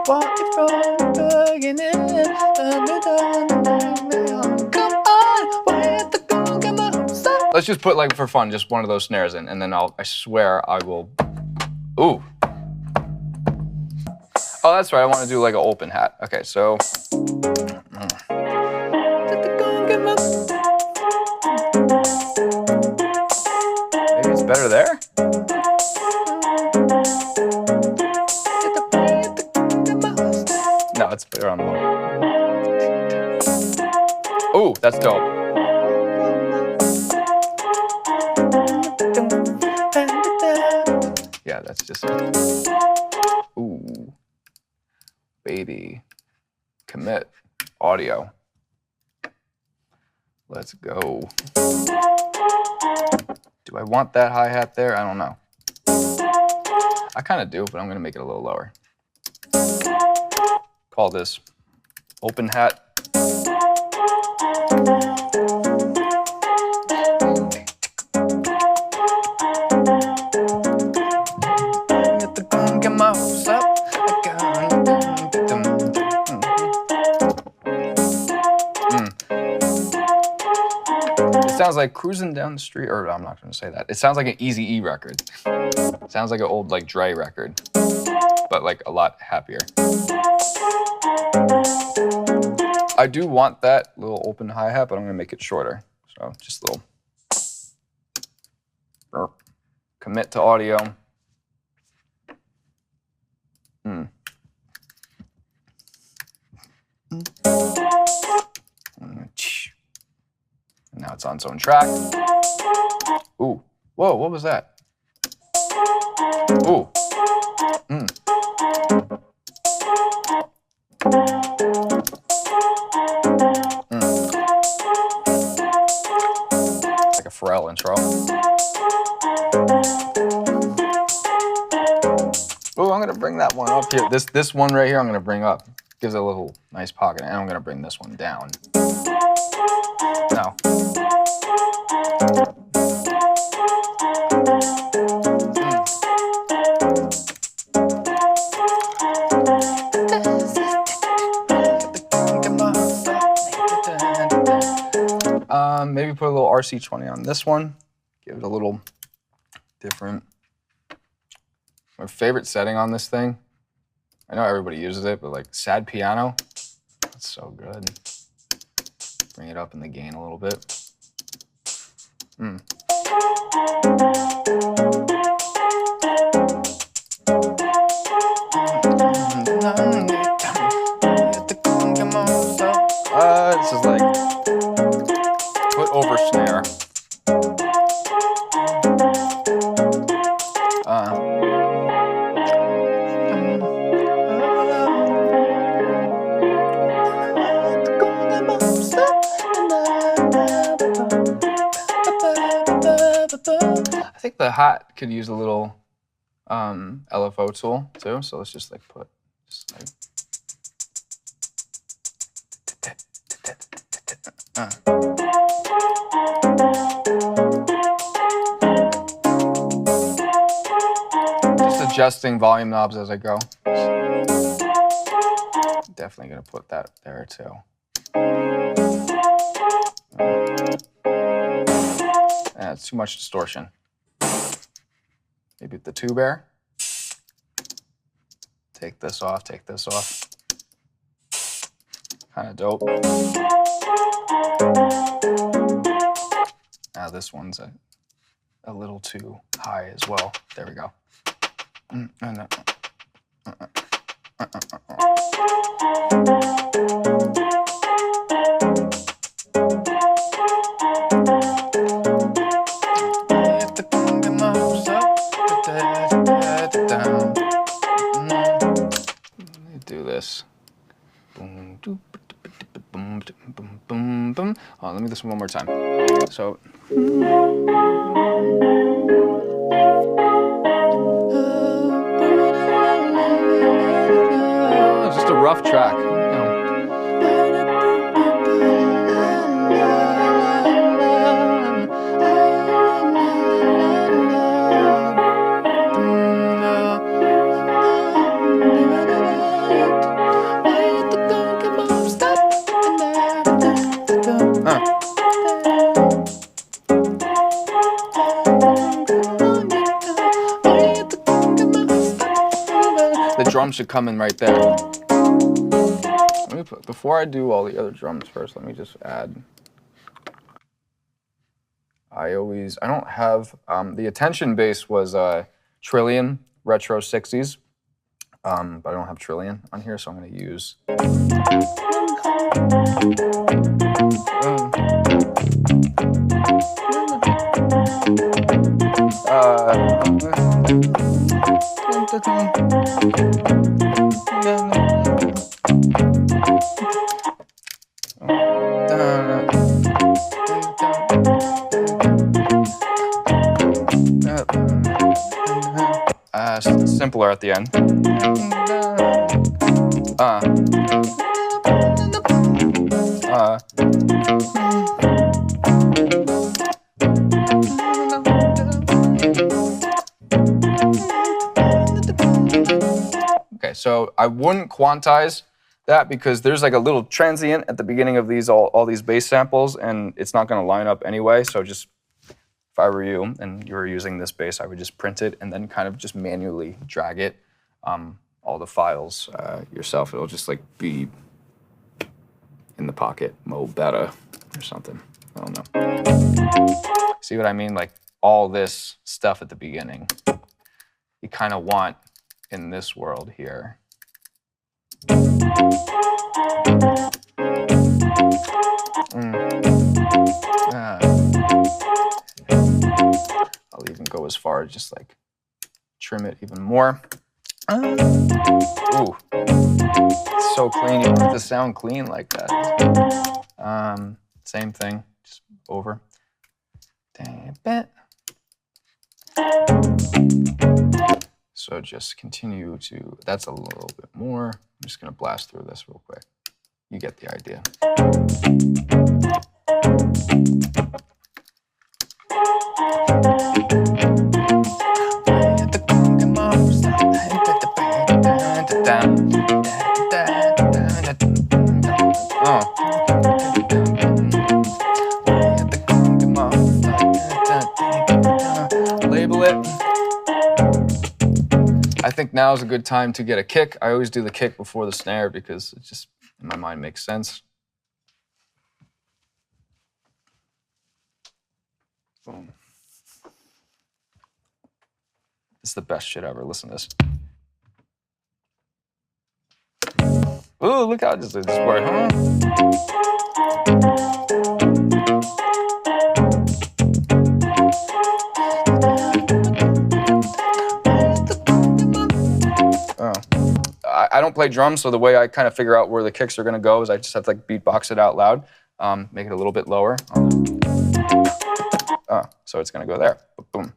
want me from the beginning? Come on, why you have to go and get my hopes up? Let's just put, like, for fun, just one of those snares in, and then I swear I will. Ooh. Oh, that's right. I want to do like an open hat. Okay, so. That's dope. Yeah, that's just. Ooh. Baby. Commit. Audio. Let's go. Do I want that hi-hat there? I don't know. I kind of do, but I'm going to make it a little lower. Call this open hat. It sounds like cruising down the street, or I'm not going to say that. It sounds like an Eazy-E record. It sounds like an old like Dre record, but like a lot happier. I do want that little open hi-hat, but I'm going to make it shorter. So just a little commit to audio. And now it's on its own track. Ooh, whoa, what was that? Ooh. Like a Pharrell intro. Oh, I'm gonna bring that one up here. This one right here, I'm gonna bring up. Gives it a little nice pocket, and I'm gonna bring this one down. No. Maybe put a little RC20 on this one. Give it a little different. My favorite setting on this thing, I know everybody uses it, but like sad piano, that's so good. Bring it up in the gain a little bit. This is like foot over snare. I think the hat could use a little LFO tool too, so let's just like put just like just adjusting volume knobs as I go. Definitely gonna put that there too. It's too much distortion. Maybe the tube air. Take this off, take this off. Kind of dope. Now this one's a little too high as well. There we go. Do this. Oh, let me do this one more time. So. It's just a rough track. The drum should come in right there. Let me put, before I do all the other drums first, let me just add. I don't have, the Attention bass was Trillion Retro 60s, but I don't have Trillion on here, so I'm gonna use. Simpler at the end. Okay, so I wouldn't quantize that because there's like a little transient at the beginning of these all these bass samples, and it's not going to line up anyway. So just if I were you and you were using this bass, I would just print it and then kind of just manually drag it, all the files yourself. It'll just like be in the pocket, Mo Beta or something. I don't know. See what I mean? Like all this stuff at the beginning, you kind of want in this world here. I'll even go as far as just like trim it even more. Ooh, it's so clean. You want it to sound clean like that. Same thing, just over. Damn it. So just continue to, that's a little bit more. I'm just gonna blast through this real quick. You get the idea. Label it. I think now is a good time to get a kick. I always do the kick before the snare because it just, in my mind, makes sense. Boom. This is the best shit ever. Listen to this. Ooh, look how I just did this part, huh? I don't play drums, so the way I kind of figure out where the kicks are going to go is I just have to like beatbox it out loud, make it a little bit lower. So it's going to go there. Boom.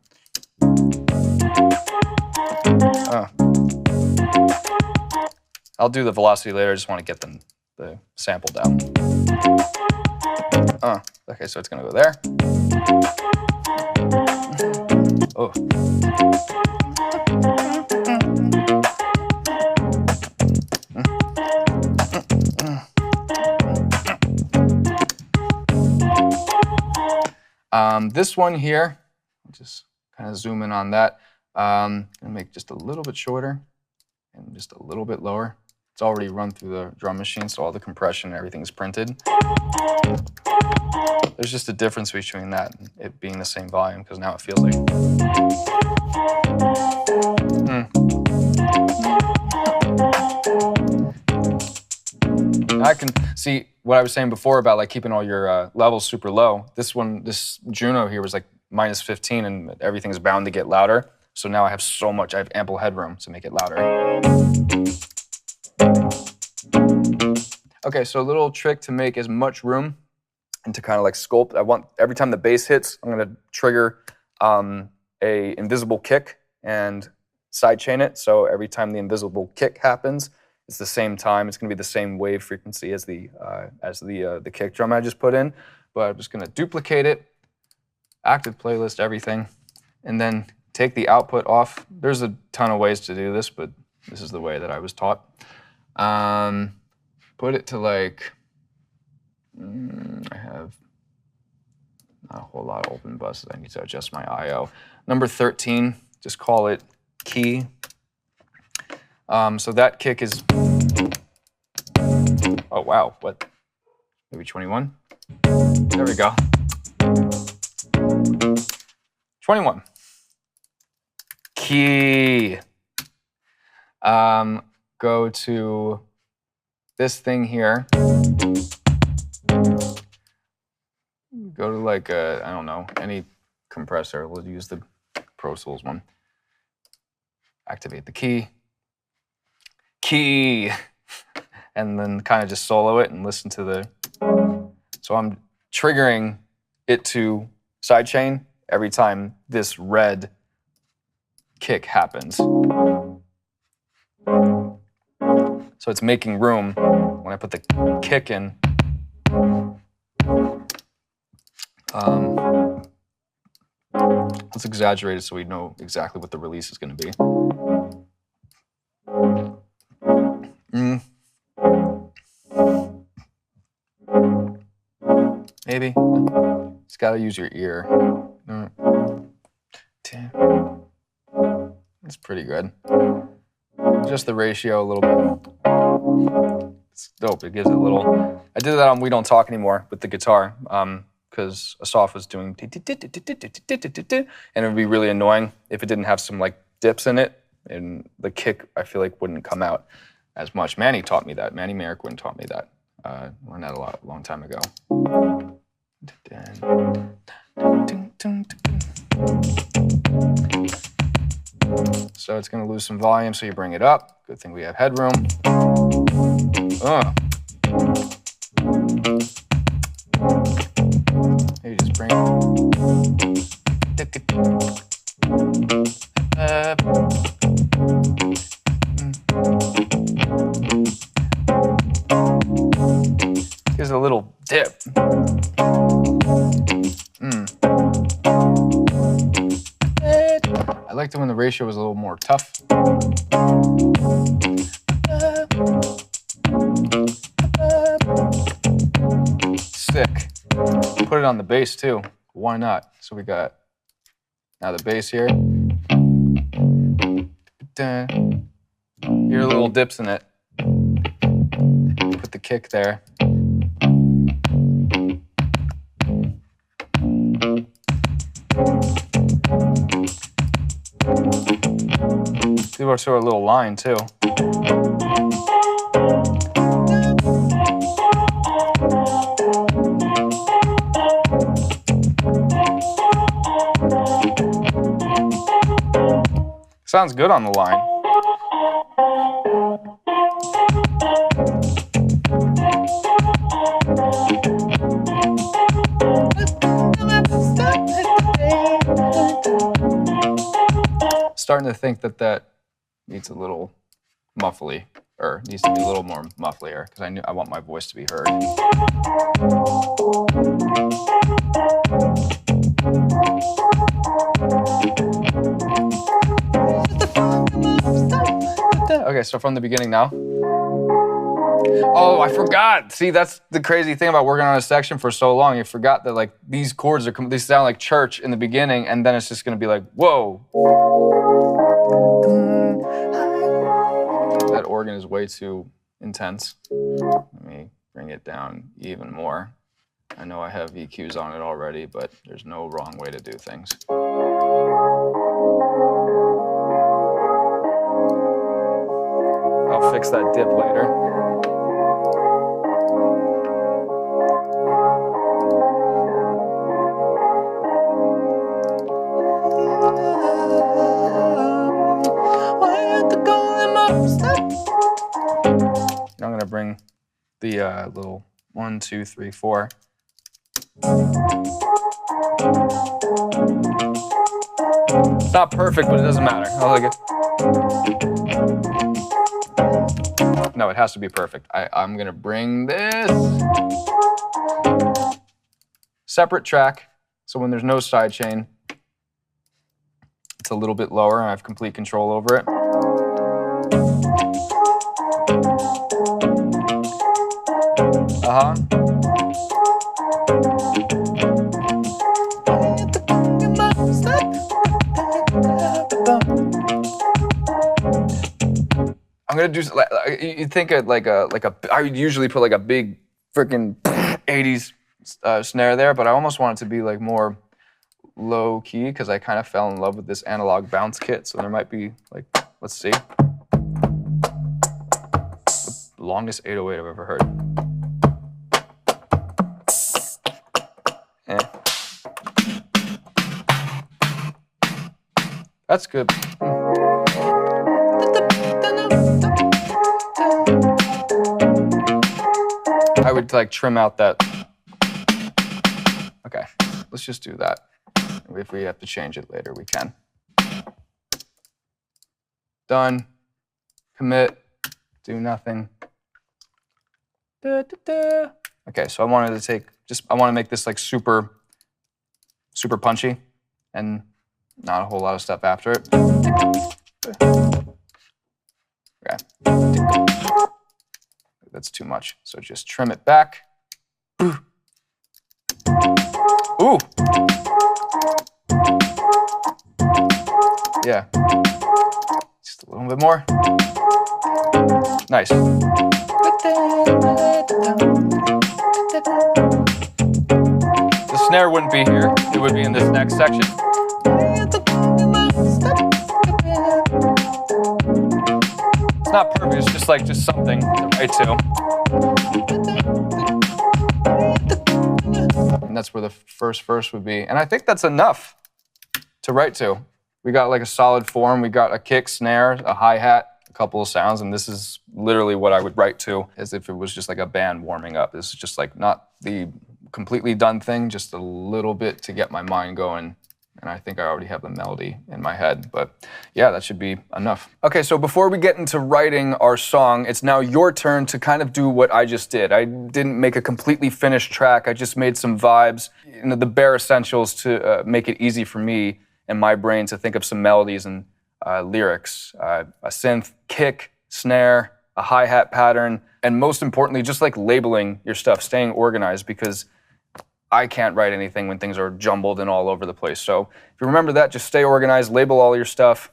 I'll do the velocity later. I just want to get the sample down. Okay, so it's going to go there. Oh. This one here, just kind of zoom in on that. I'm gonna make just a little bit shorter and just a little bit lower. It's already run through the drum machine, so all the compression and everything is printed. There's just a difference between that and it being the same volume, because now it feels like... I can see what I was saying before about like keeping all your levels super low. This Juno here was like -15 and everything's bound to get louder. So now I have I have ample headroom to make it louder. Okay, so a little trick to make as much room and to kind of like sculpt. I want every time the bass hits, I'm gonna trigger a invisible kick and sidechain it. So every time the invisible kick happens, it's the same time. It's going to be the same wave frequency as the kick drum I just put in. But I'm just going to duplicate it, active playlist, everything, and then take the output off. There's a ton of ways to do this, but this is the way that I was taught. Put it to like, I have not a whole lot of open buses. I need to adjust my I/O. Number 13, just call it key. So that kick is, oh wow, what? Maybe 21? There we go. 21. Key. Go to this thing here. go to like I don't know, any compressor. We'll use the Pro Tools one. Activate the key, and then kind of just solo it and listen to the. So I'm triggering it to sidechain every time this red kick happens. So it's making room when I put the kick in. Let's exaggerate it so we know exactly what the release is going to be. Maybe. Just got to use your ear. That's pretty good. Just the ratio a little bit. It's dope. It gives it a little. I did that on We Don't Talk Anymore with the guitar. Because Asaf was doing and it would be really annoying if it didn't have some like dips in it, and the kick I feel like wouldn't come out as much. Manny taught me that. Manny Marquin taught me that. Learned that a long time ago. So it's going to lose some volume, so you bring it up. Good thing we have headroom. Maybe just bring it. Here's a little dip. I liked it when the ratio was a little more tough. Sick. Put it on the bass too. Why not? So we got now the bass here. Hear little dips in it. Put the kick there. Do our sort of little line too. Sounds good on the line. Starting to think that needs a little muffly, or needs to be a little more mufflier, because I want my voice to be heard. Okay, so from the beginning now. Oh, I forgot. See, that's the crazy thing about working on a section for so long. You forgot that like these chords they sound like church in the beginning, and then it's just gonna be like, whoa. That organ is way too intense. Let me bring it down even more. I know I have EQs on it already, but there's no wrong way to do things. I'll fix that dip later. I'm gonna bring the little 1, 2, 3, 4. It's not perfect, but it doesn't matter. I like it. No, it has to be perfect. I'm gonna bring this separate track, so when there's no sidechain, it's a little bit lower and I have complete control over it. I'm gonna do you think of like a I would usually put like a big freaking 80s snare there, but I almost want it to be like more low key because I kind of fell in love with this analog bounce kit. So there might be like, let's see, the longest 808 I've ever heard. That's good. I would like trim out that. Okay, let's just do that. If we have to change it later, we can. Done. Commit. Do nothing. Okay, so I wanted to I want to make this like super punchy and not a whole lot of stuff after it. Okay. That's too much, so just trim it back. Ooh! Yeah. Just a little bit more. Nice. The snare wouldn't be here. It would be in this next section. It's not perfect, it's just something to write to. And that's where the first verse would be. And I think that's enough to write to. We got like a solid form, we got a kick, snare, a hi-hat, a couple of sounds, and this is literally what I would write to as if it was just like a band warming up. This is just like not the completely done thing, just a little bit to get my mind going. And I think I already have the melody in my head, but yeah, that should be enough. Okay, so before we get into writing our song, it's now your turn to kind of do what I just did. I didn't make a completely finished track, I just made some vibes, the bare essentials to make it easy for me and my brain to think of some melodies and lyrics. A synth, kick, snare, a hi-hat pattern, and most importantly, just like labeling your stuff, staying organized, because I can't write anything when things are jumbled and all over the place. So if you remember that, just stay organized, label all your stuff,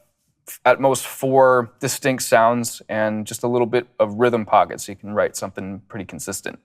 at most 4 distinct sounds and just a little bit of rhythm pockets so you can write something pretty consistent.